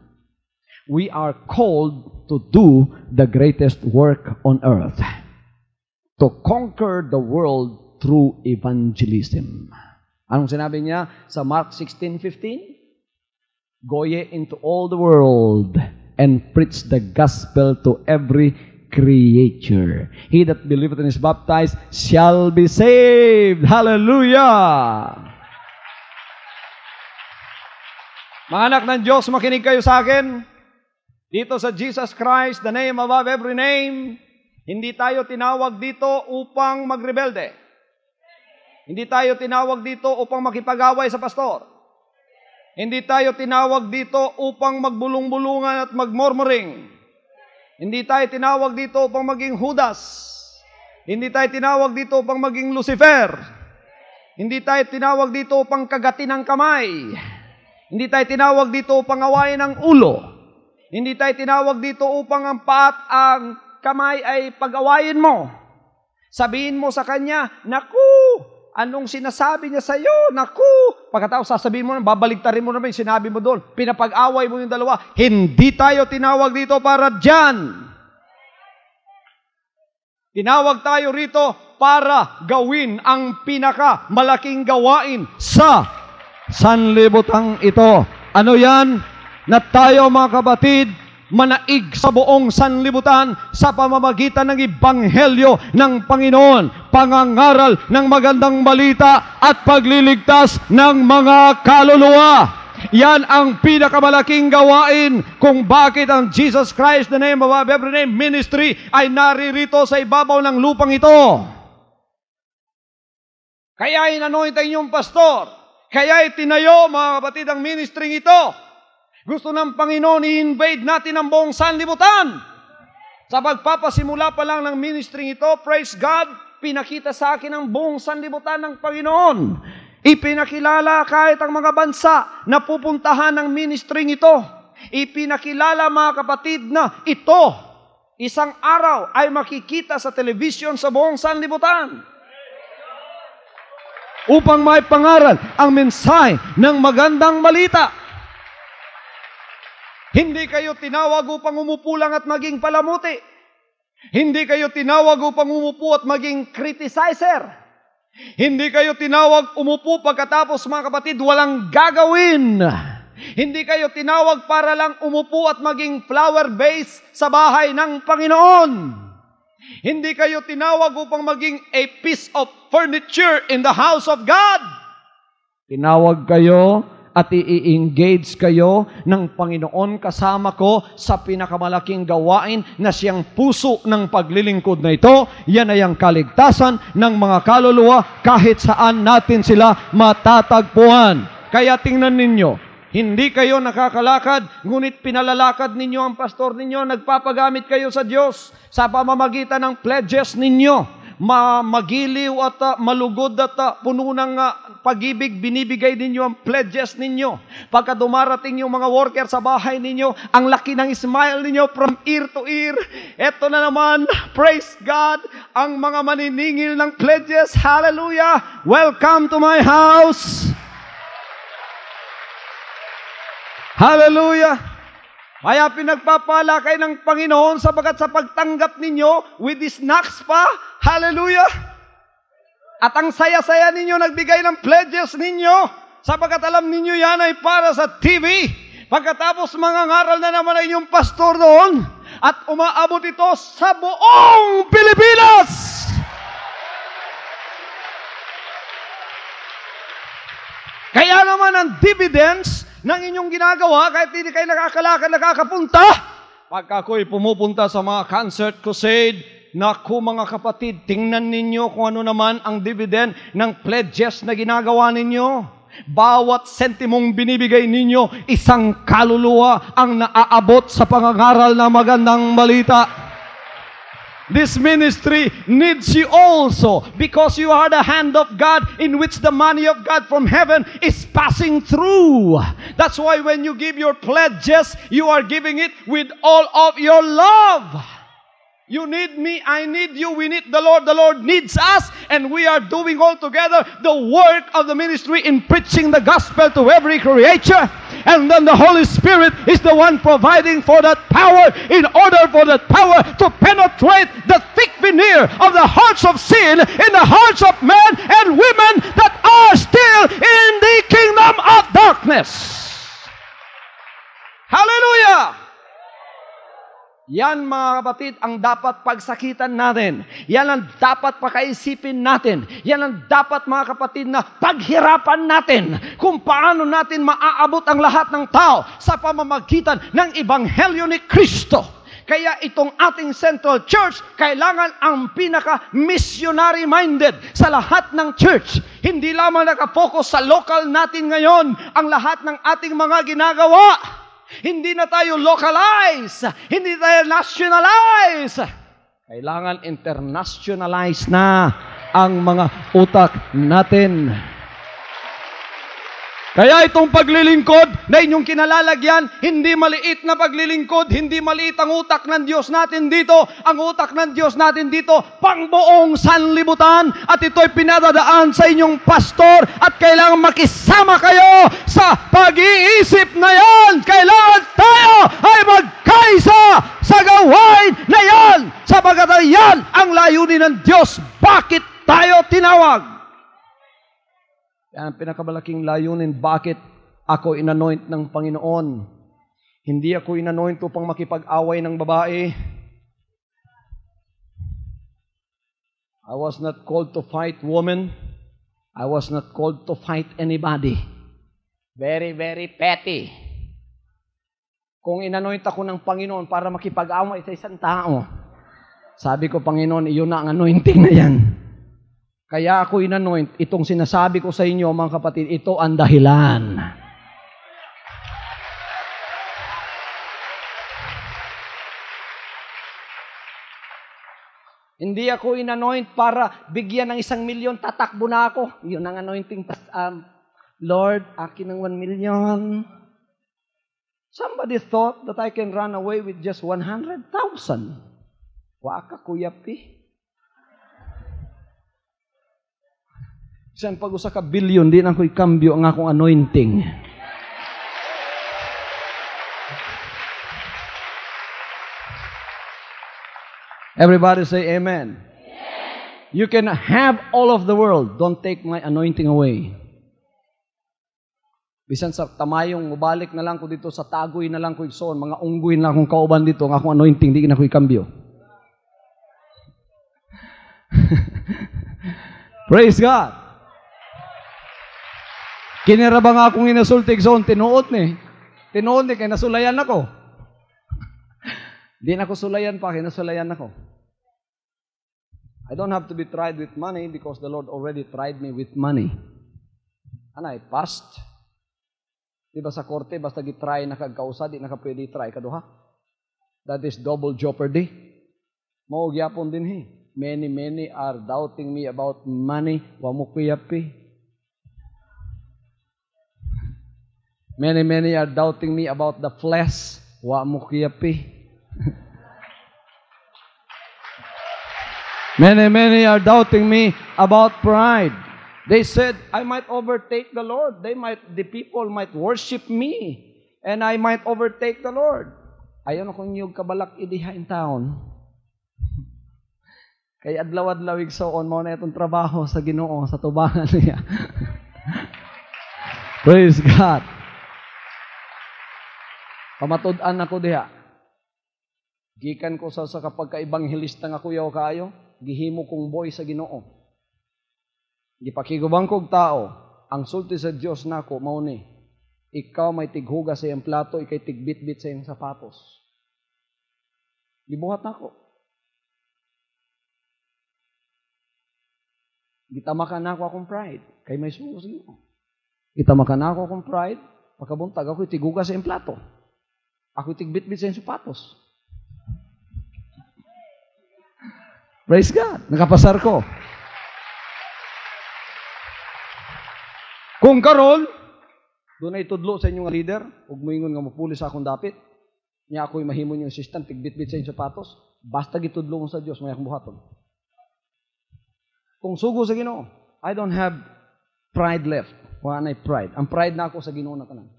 We are called to do the greatest work on earth, to conquer the world through evangelism. Anong sinabi niya sa Mark 16:15? Go ye into all the world and preach the gospel to every creature. He that believeth and is baptized shall be saved. Hallelujah! Mga anak ng Diyos, makinig kayo sa akin. Dito sa Jesus Christ, the name above every name, hindi tayo tinawag dito upang magrebelde. Hindi tayo tinawag dito upang makipag-away sa pastor. Hindi tayo tinawag dito upang magbulong-bulungan at magmurmuring. Hindi tayo tinawag dito upang maging Judas. Hindi tayo tinawag dito upang maging Lucifer. Hindi tayo tinawag dito upang kagatin ng kamay. Hindi tayo tinawag dito upang awayin ang ulo. Hindi tayo tinawag dito upang ang paat ang kamay ay pag-awayin mo. Sabihin mo sa kanya, naku, anong sinasabi niya sa iyo? Naku! Pagkatapos sasabihin mo, babaligtarin mo naman yung sinabi mo doon. Pinapag-away mo yung dalawa. Hindi tayo tinawag dito para dyan. Tinawag tayo rito para gawin ang pinakamalaking gawain sa sanlibutan ito. Ano yan? Na tayo mga kapatid manaig sa buong sanlibutan sa pamamagitan ng Ebanghelyo ng Panginoon, pangangaral ng magandang balita at pagliligtas ng mga kaluluwa. Yan ang pinakamalaking gawain kung bakit ang Jesus Christ, the name above every name ministry, ay naririto sa ibabaw ng lupang ito. Kaya inanointan yung pastor, kaya itinayo, mga kapatid, ang ministry ito. Gusto ng Panginoon i-invade natin ang buong sanlibutan. Sa pagpapasimula pa lang ng ministry ito, praise God, pinakita sa akin ang buong sanlibutan ng Panginoon. Ipinakilala kahit ang mga bansa na pupuntahan ng ministry ito. Ipinakilala, mga kapatid, na ito, isang araw ay makikita sa television sa buong sanlibutan. Upang may pangaral ang mensahe ng magandang balita. Hindi kayo tinawag upang umupo lang at maging palamuti. Hindi kayo tinawag upang umupo at maging criticizer. Hindi kayo tinawag umupo pagkatapos, mga kapatid, walang gagawin. Hindi kayo tinawag para lang umupo at maging flower vase sa bahay ng Panginoon. Hindi kayo tinawag upang maging a piece of furniture in the house of God. Tinawag kayo at i-engage kayo ng Panginoon kasama ko sa pinakamalaking gawain na siyang puso ng paglilingkod na ito. Yan ay ang kaligtasan ng mga kaluluwa kahit saan natin sila matatagpuan. Kaya tingnan ninyo, hindi kayo nakakalakad, ngunit pinalalakad ninyo ang pastor ninyo, nagpapagamit kayo sa Diyos sa pamamagitan ng pledges ninyo. Magiliw at malugod at puno ng pag-ibig, binibigay ninyo ang pledges ninyo. Pagka dumarating yung mga worker sa bahay ninyo, ang laki ng smile ninyo from ear to ear. Eto na naman, praise God, ang mga maniningil ng pledges. Hallelujah! Welcome to my house! Hallelujah! Kaya pinagpapala kayo ng Panginoon sapagat sa pagtanggap ninyo with the snacks pa. Hallelujah! At ang saya-saya ninyo nagbigay ng pledges ninyo sapagat alam ninyo yan ay para sa TV. Pagkatapos mangangaral na naman ay inyong pastor doon at umaabot ito sa buong Pilipinas. Kaya naman ang dividends ng inyong ginagawa, kahit hindi kayo nakakalakad, nakakapunta. Pagka ako'y pumupunta sa mga concert crusade, naku mga kapatid, tingnan ninyo kung ano naman ang dividend ng pledges na ginagawa ninyo. Bawat sentimong binibigay ninyo, isang kaluluwa ang naaabot sa pangangaral na magandang balita. This ministry needs you also because you are the hand of God in which the money of God from heaven is passing through. That's why when you give your pledges, you are giving it with all of your love. You need me, I need you, we need the Lord needs us, and we are doing all together the work of the ministry in preaching the gospel to every creature. And then the Holy Spirit is the one providing for that power in order for that power to penetrate the thick veneer of the hearts of sin in the hearts of men and women that are still in the kingdom of darkness. Hallelujah! Yan mga kapatid ang dapat pagsakitan natin. Yan ang dapat pakaisipin natin. Yan ang dapat mga kapatid na paghirapan natin kung paano natin maaabot ang lahat ng tao sa pamamagitan ng Ebanghelyo ni Kristo. Kaya itong ating Central Church, kailangan ang pinaka-missionary minded sa lahat ng church. Hindi lamang nakafocus sa local natin ngayon ang lahat ng ating mga ginagawa. Hindi na tayo localize. Hindi tayo nationalize. Kailangan internationalize na ang mga utak natin. Kaya itong paglilingkod na inyong kinalalagyan, hindi maliit na paglilingkod, hindi maliit ang utak ng Diyos natin dito. Ang utak ng Diyos natin dito, pangbuong sanlibutan. At ito'y pinadadaan sa inyong pastor at kailangan makisama kayo sa pag-iisip na yan. Kailangan tayo ay magkaisa sa gawain na yan. Sapagat yan ang layunin ng Diyos. Bakit tayo tinawag? Yan ang pinakamalaking layunin, bakit ako inanoint ng Panginoon. Hindi ako inanoint upang makipag-away ng babae. I was not called to fight women. I was not called to fight anybody. Very, very petty. Kung inanoint ako ng Panginoon para makipag-away sa isang tao, sabi ko, Panginoon, iyon na ang anointing na yan. Kaya ako inanoint, itong sinasabi ko sa inyo, mga kapatid, ito ang dahilan. Hindi ako inanoint para bigyan ng 1,000,000, tatakbo na ako. Yun ang anointing. Lord, akin ng 1,000,000. Somebody thought that I can run away with just 100,000. Waka, Kuya P. Isang pag-usa ka billion, di na ko ikambyo ang akong anointing. Everybody say amen. You can have all of the world. Don't take my anointing away. Bisan sa tamayong, mubalik na lang ko dito, sa tagoy na lang ko igsoon, mga unggoy na akong kauban dito, ang akong anointing, di na ko ikambyo. Praise God. Kinira ba nga akong inasulti igsoon, tinuot ni. Tinuot ni, kaya nasulayan ako. Di na ko sulayan pa, kaya nasulayan ako. I don't have to be tried with money because the Lord already tried me with money. And I passed. Diba sa korte, basta gitry na kagkausa, di na ka pwede try kaduha. That is double jeopardy. Maugyapon din he. Many are doubting me about money. Wa mo kuyapi. Many are doubting me about the flesh. Wa mo kuyapi. Many are doubting me about pride. They said, I might overtake the Lord. The people might worship me. And I might overtake the Lord. Ayaw na kong yung kabalak idiha in town. Kaya adlaw-adlaw igsoon mo na itong trabaho sa Ginoo, sa tubangan niya. Praise God. Pamatud-an ako diha. Gikan ko sa kapag ka-ebanghilista nga kuyaw kayo, gihimo kong boy sa Ginoo. Gipakigubang kog tao, ang sulti sa Dios nako mao ni, ikaw may tighuga sa iyang plato, ikay tigbitbit sa iyang sapatos. Gibuhat nako. Gitamakan nako akong pride, kay may sugo sa Ginoo. Gitamakan nako akong pride, pagkabuntag ako tiguga sa iyang plato. Ako tigbitbit sa iyang sapatos. Praise God. Nakapasar ko. Kung karon, doon ay tudlo sa inyong leader, ug moingon nga mopuli sa akong dapit, niya ako'y mahimo niyong assistant, tigbitbit sa inyong sapatos, basta gitudlo mo sa Dios, may akong buhaton. Kung sugo sa Ginoo, I don't have pride left. Wala na'y pride. Ang pride na ako sa Ginoo na tanan.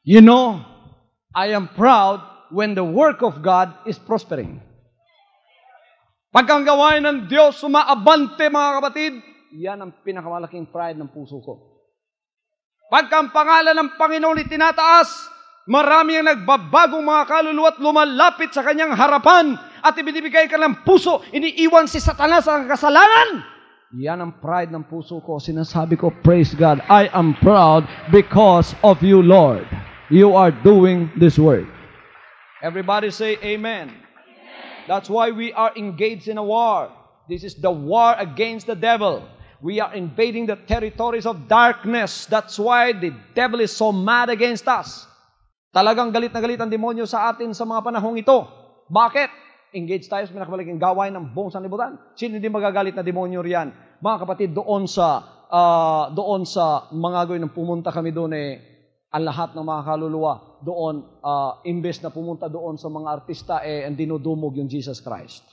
You know, I am proud when the work of God is prospering. Pagkang gawain ng Diyos, sumaabante mga kapatid, yan ang pinakamalaking pride ng puso ko. Pagkang pangalan ng Panginoon itinataas, marami ang nagbabagong mga kaluluwa at lumalapit sa kanyang harapan at ibinibigay ka ng puso, iniiwan si Satanas ang kasalanan. Yan ang pride ng puso ko. Sinasabi ko, praise God, I am proud because of you, Lord. You are doing this work. Everybody say amen. That's why we are engaged in a war. This is the war against the devil. We are invading the territories of darkness. That's why the devil is so mad against us. Talagang galit na galit ang demonyo sa atin sa mga panahong ito. Bakit? Engage tayo sa pinakamalaking gawain ng buong sanlibutan. Sino hindi magagalit na demonyo riyan? Mga kapatid, doon sa mga gawin ng pumunta kami doon ang lahat ng mga kaluluwa doon, imbes na pumunta doon sa mga artista, ang dinudumog yung Jesus Christ.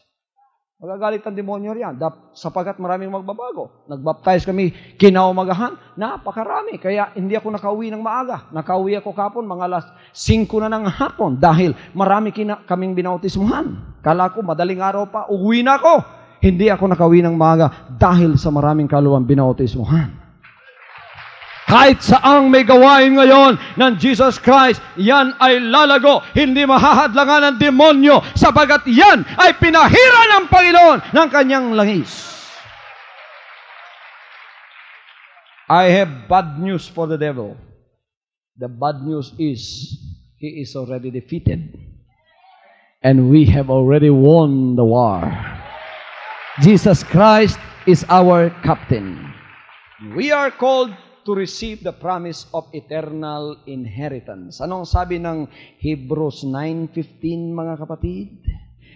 Magagalit ang demonyo riyan, sapagat maraming magbabago. Nagbaptize kami kinaumagahan, napakarami. Kaya hindi ako nakauwi ng maaga. Nakauwi ako kapon, mga alas 5 na ng hapon, dahil marami kaming binautismuhan. Kala ko, madaling araw pa, uwi na ako. Hindi ako nakauwi ng maaga, dahil sa maraming kaluwang binautismuhan. Kahit saang may gawain ngayon ng Jesus Christ, yan ay lalago, hindi mahahadlangan ng demonyo, sapagat yan ay pinahira ng Panginoon ng kanyang langis. I have bad news for the devil. The bad news is, he is already defeated. And we have already won the war. Jesus Christ is our captain. We are called to receive the promise of eternal inheritance. Anong sabi ng Hebrews 9:15, mga kapatid?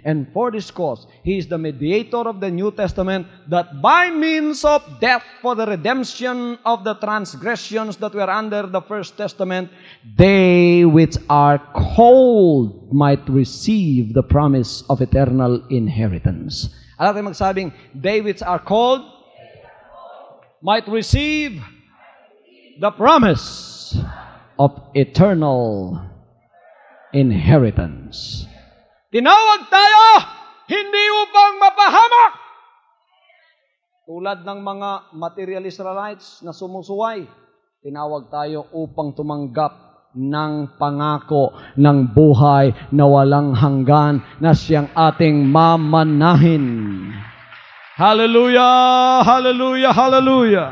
And for this cause, He is the mediator of the New Testament, that by means of death for the redemption of the transgressions that were under the First Testament, they which are called might receive the promise of eternal inheritance. Alam tayo magsabing, they which are called might receive the promise of eternal inheritance. Tinawag tayo, hindi upang mapahamak. Tulad ng mga materialist Israelites na sumusuway, tinawag tayo upang tumanggap ng pangako ng buhay na walang hanggan na siyang ating mamanahin. Hallelujah! Hallelujah! Hallelujah!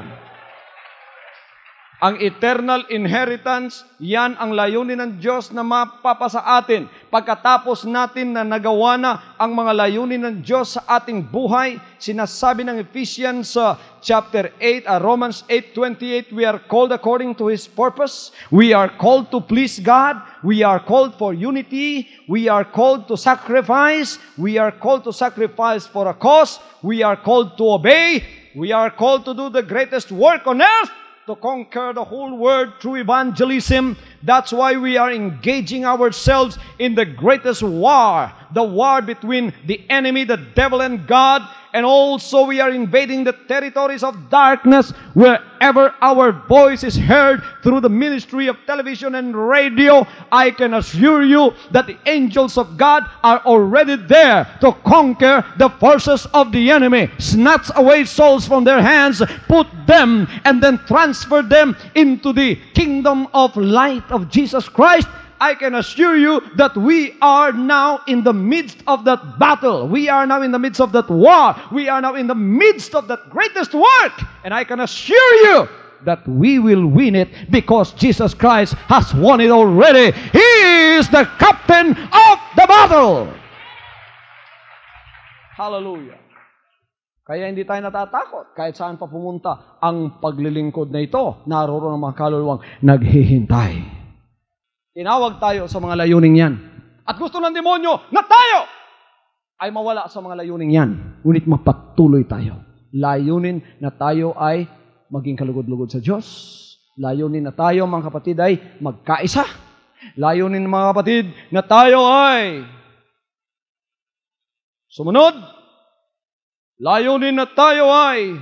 Ang eternal inheritance, yan ang layunin ng Diyos na mapapasa atin. Pagkatapos natin na nagawa na ang mga layunin ng Diyos sa ating buhay, sinasabi ng Ephesians chapter 8, Romans 8:28, we are called according to His purpose. We are called to please God. We are called for unity. We are called to sacrifice. We are called to sacrifice for a cause. We are called to obey. We are called to do the greatest work on earth, to conquer the whole world through evangelism. That's why we are engaging ourselves in the greatest war, the war between the enemy, the devil, and God. And also we are invading the territories of darkness wherever our voice is heard through the ministry of television and radio. I can assure you that the angels of God are already there to conquer the forces of the enemy, snatch away souls from their hands, put them and then transfer them into the kingdom of light of Jesus Christ. I can assure you that we are now in the midst of that battle. We are now in the midst of that war. We are now in the midst of that greatest work. And I can assure you that we will win it because Jesus Christ has won it already. He is the captain of the battle. Hallelujah. Kaya hindi tayo natatakot. Kahit saan pa pumunta, ang paglilingkod na ito, naroon ang mga kaluluwang naghihintay. Tinawag tayo sa mga layuning yan. At gusto ng demonyo na tayo ay mawala sa mga layuning yan. Ngunit magpatuloy tayo. Layunin na tayo ay maging kalugod-lugod sa Diyos. Layunin na tayo, mga kapatid, ay magkaisa. Layunin, mga kapatid, na tayo ay sumunod. Layunin na tayo ay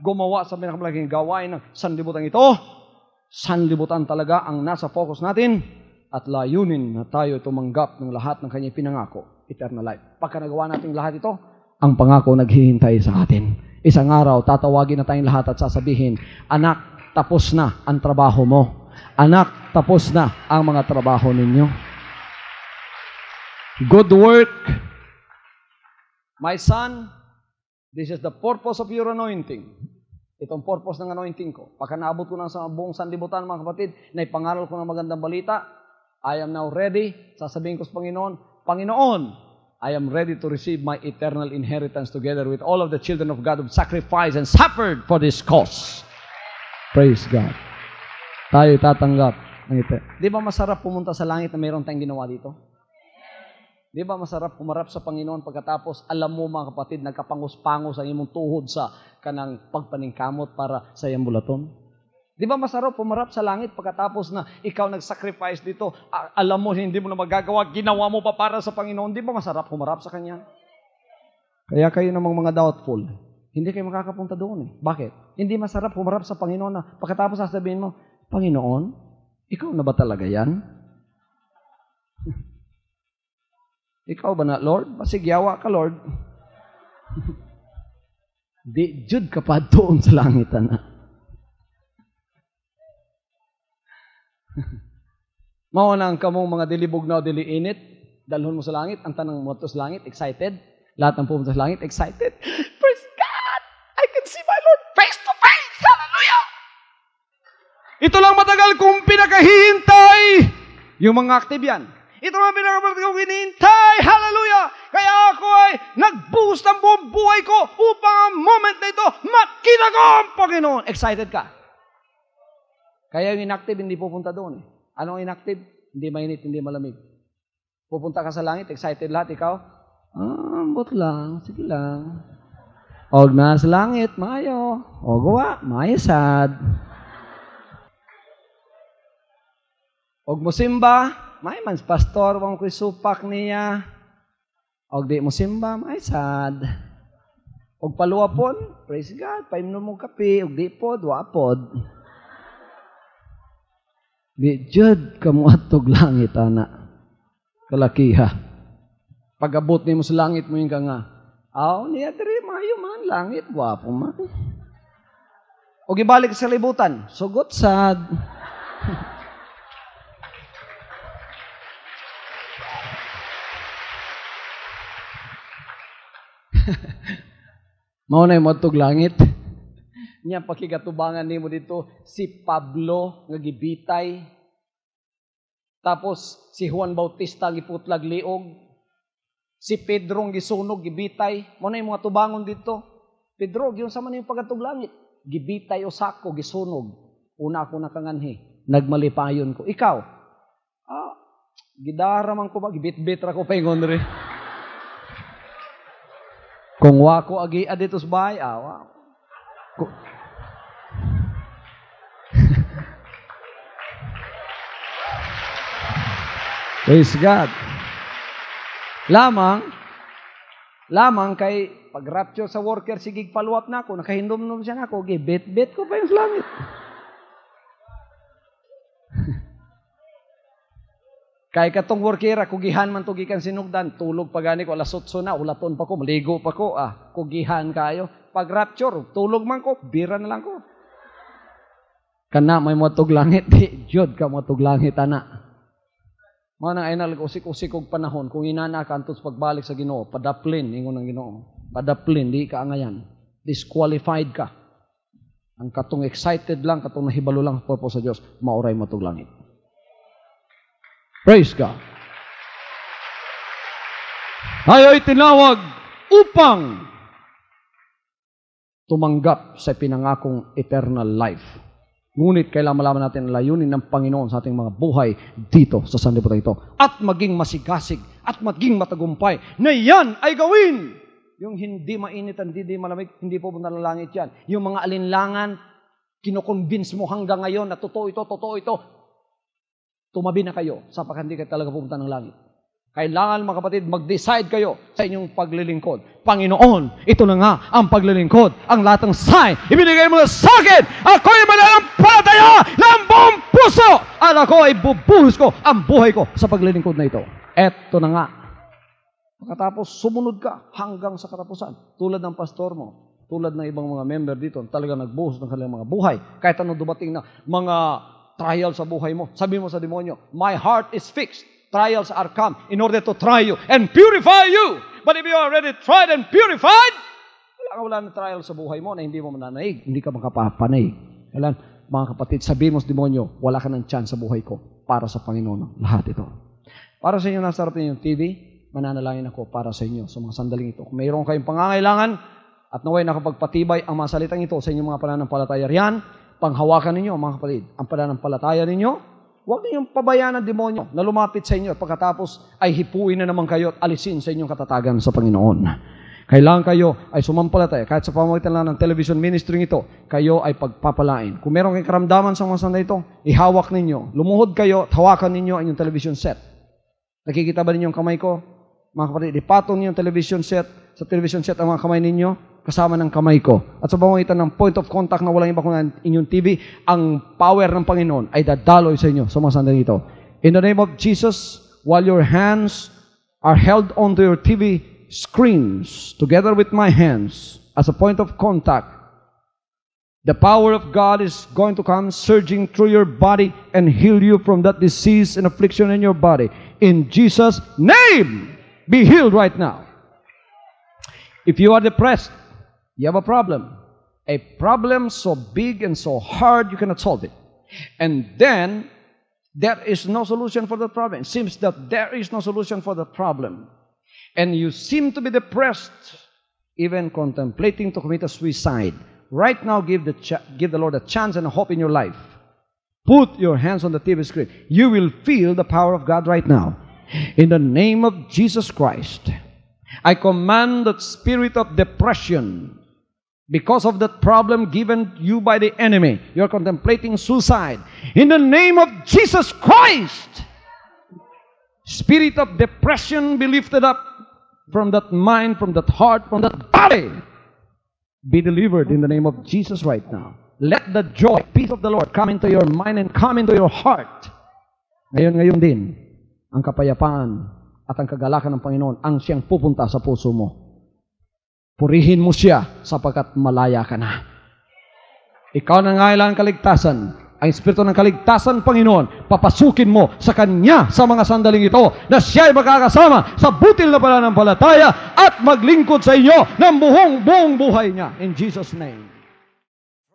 gumawa sa pinakamalaking gawain ng sanlibutan ito. Sanlibutan talaga ang nasa focus natin. At layunin na tayo tumanggap ng lahat ng kanyang pinangako, eternal life. Pagka nagawa natin lahat ito, ang pangako naghihintay sa atin. Isang araw, tatawagin na tayong lahat at sasabihin, anak, tapos na ang trabaho mo. Anak, tapos na ang mga trabaho ninyo. Good work. My son, this is the purpose of your anointing. Itong purpose ng anointing ko. Pagka naabot ko ng sa buong sanlibutan, mga kapatid, na ipangaral ko ng magandang balita, I am now ready. Sasabihin ko sa Panginoon, Panginoon, I am ready to receive my eternal inheritance together with all of the children of God who sacrificed and suffered for this cause. Praise God. Tayo tatanggap ng ito. Di ba masarap pumunta sa langit na mayroon tayong ginawa dito? Di ba masarap pumarap sa Panginoon pagkatapos, alam mo, mga kapatid, nagkapangus-pangus ang imong tuhod sa kanang pagpaningkamot para sa iyang bulaton? Di ba masarap pumarap sa langit pagkatapos na ikaw nag-sacrifice dito, alam mo, hindi mo na magagawa, ginawa mo pa para sa Panginoon? Di ba masarap pumarap sa Kanya? Kaya kayo namang mga doubtful, hindi kayo makakapunta doon eh. Bakit? Hindi masarap pumarap sa Panginoon na pagkatapos sasabihin mo, Panginoon, ikaw na ba talaga yan? Ikaw ba na, Lord? Pasigyawa ka, Lord. Di, jud ka pa doon sa langit na. Mao na ang kamong mga dilibog na o diliinit, dalhon mo sa langit, ang tanang mo sa langit, excited. Lahat ng pumunta sa langit, excited. Praise God! I can see my Lord face to face! Hallelujah! Ito lang matagal kong pinakahihintay. Yung mga active yan. Ito lang pinakahihintay kong hinihintay. Hallelujah! Kaya ako ay nagbuhos ng buong buhay ko upang ang moment na ito, makita ko ang Panginoon. Excited ka? Kaya yung inactive, hindi pupunta doon. Anong inactive? Hindi mainit, hindi malamig. Pupunta ka sa langit, excited lahat, ikaw? Ambot lang, sige lang. Og na sa langit, maayo. O gawa, maayasad. Og musimba, may man pastor, wang ko'y supak niya. Og di musimba, maayasad. Og paluwapon, praise God, paimnon mo kape, og di pod, wapod. Di jud kamuatog langit, anak. Kalakiha. Pag-abot ni mo sa langit mo yung ka nga, niya diri, mayo man, langit, guwapo man. O gibalik sa libutan, sugot sad. Mao na yung matog langit. Niya pakigatubangan ni mo dito, si Pablo nga gibitay. Tapos si Juan Bautista giputlag liog. Si Pedro ang gisunog, gibitay. Muna yung mga tubangon dito. Pedro, yun sa man yung pagkatog langit. Gibitay o sako, gisunog. Una ako nakanganhi. Nagmalipayon ko. Ikaw? Gidaraman ko ba? Gibit-bit ra ko pa yung rin. Kung wako agi aditos bay, wow. Praise God. Lamang kay pag-rapture sa worker, sigig follow-up na ako, nakahindom-nom siya na ako, bet-bet ko pa yung langit. Kay katong worker, kugihan man tugikan sinugdan, tulog pa gani ko, alasotso na, ulaton pa ko, maligo pa ko, kugihan kayo. Pag-rapture, tulog man ko, bira na lang ko. Kana may matog langit, di, jud ka matog langit, anak. Mga nang ay nalag-usik-usik og panahon, kung inana ka antos pagbalik sa Ginoo, padaplin, ingon ng Ginoo. Padaplin, di ka angayan. Disqualified ka. Ang katong excited lang, katong nahibalo lang purpose sa Dios, mauray matog langit. Praise God. Tayo'y tinawag upang tumanggap sa pinangakong eternal life. Ngunit kailangan malaman natin ang layunin ng Panginoon sa ating mga buhay dito sa sanlibutan ito. At maging masigasig at maging matagumpay na yan ay gawin. Yung hindi mainit, hindi malamig, hindi pupunta ng langit yan. Yung mga alinlangan, kinukonvince mo hanggang ngayon na totoo ito. Tumabi na kayo sapagkat hindi kayo talaga pupunta ng langit. Kailangan mga kapatid, mag-decide kayo sa inyong paglilingkod. Panginoon, ito na nga ang paglilingkod. Ang lahat ng sign, ibinigay mo na sa akin. Ako'y mananampalataya ng buong puso. At ako ay bubuhos ko ang buhay ko sa paglilingkod na ito. Ito na nga. Pagkatapos, sumunod ka hanggang sa katapusan. Tulad ng pastor mo, tulad ng ibang mga member dito, talaga nagbuhos ng kanilang mga buhay. Kahit anong dumating na mga trial sa buhay mo, sabi mo sa demonyo, my heart is fixed. Trials are come in order to try you and purify you. But if you are already tried and purified, wala na trial sa buhay mo na hindi mo mananaig, hindi ka makapapanay. Kailan, mga kapatid, sabihin mo sa demonyo, wala ka ng chance sa buhay ko para sa Panginoon. Lahat ito. Para sa inyo, nasa harap ninyo TV, mananalangin ako para sa inyo sa mga sandaling ito. Kung mayroon kayong pangangailangan at naway nakapagpatibay ang mga salitang ito sa inyong mga pananampalataya riyan, panghawakan ninyo, mga kapatid, ang pananampalataya ninyo. Huwag ninyong pabayaan ng demonyo na lumapit sa inyo at pagkatapos ay hipuin na naman kayo at alisin sa inyong katatagan sa Panginoon. Kailangan kayo ay sumampalataya. Kahit sa pamamagitan lang ng television ministry ito, kayo ay pagpapalain. Kung meron kayong karamdaman sa mga sandali ito, ihawak ninyo. Lumuhod kayo at hawakan ninyo ang inyong television set. Nakikita ba ninyo ang kamay ko? Mga kapatid, ipatong niyo ang television set. Sa television set ang mga kamay ninyo, kasama ng kamay ko. At sa pamamagitan ng point of contact na walang iba kundi inyong TV, ang power ng Panginoon ay dadaloy sa inyo sa mga sandali ito. In the name of Jesus, while your hands are held onto your TV screens, together with my hands, as a point of contact, The power of God is going to come surging through your body and heal you from that disease and affliction in your body. In Jesus' name, be healed right now. If you are depressed, you have a problem so big and so hard you cannot solve it. And then, there is no solution for the problem. It seems that there is no solution for the problem. And you seem to be depressed, even contemplating to commit a suicide. Right now, give the Lord a chance and a hope in your life. Put your hands on the TV screen. You will feel the power of God right now. In the name of Jesus Christ, I command that spirit of depression, because of that problem given you by the enemy, you are contemplating suicide. In the name of Jesus Christ, spirit of depression be lifted up from that mind, from that heart, from that body. Be delivered in the name of Jesus right now. Let the joy, peace of the Lord come into your mind and come into your heart. Ngayon din, ang kapayapaan at ang kagalakan ng Panginoon ang siyang pupunta sa puso mo. Purihin mo siya sapagkat malaya ka na. Ikaw na ngailangan kaligtasan. Ang Espiritu ng kaligtasan, Panginoon, papasukin mo sa Kanya sa mga sandaling ito na siya ay makakasama sa butil na pananampalataya at maglingkod sa inyo ng buong buhay niya. In Jesus' name.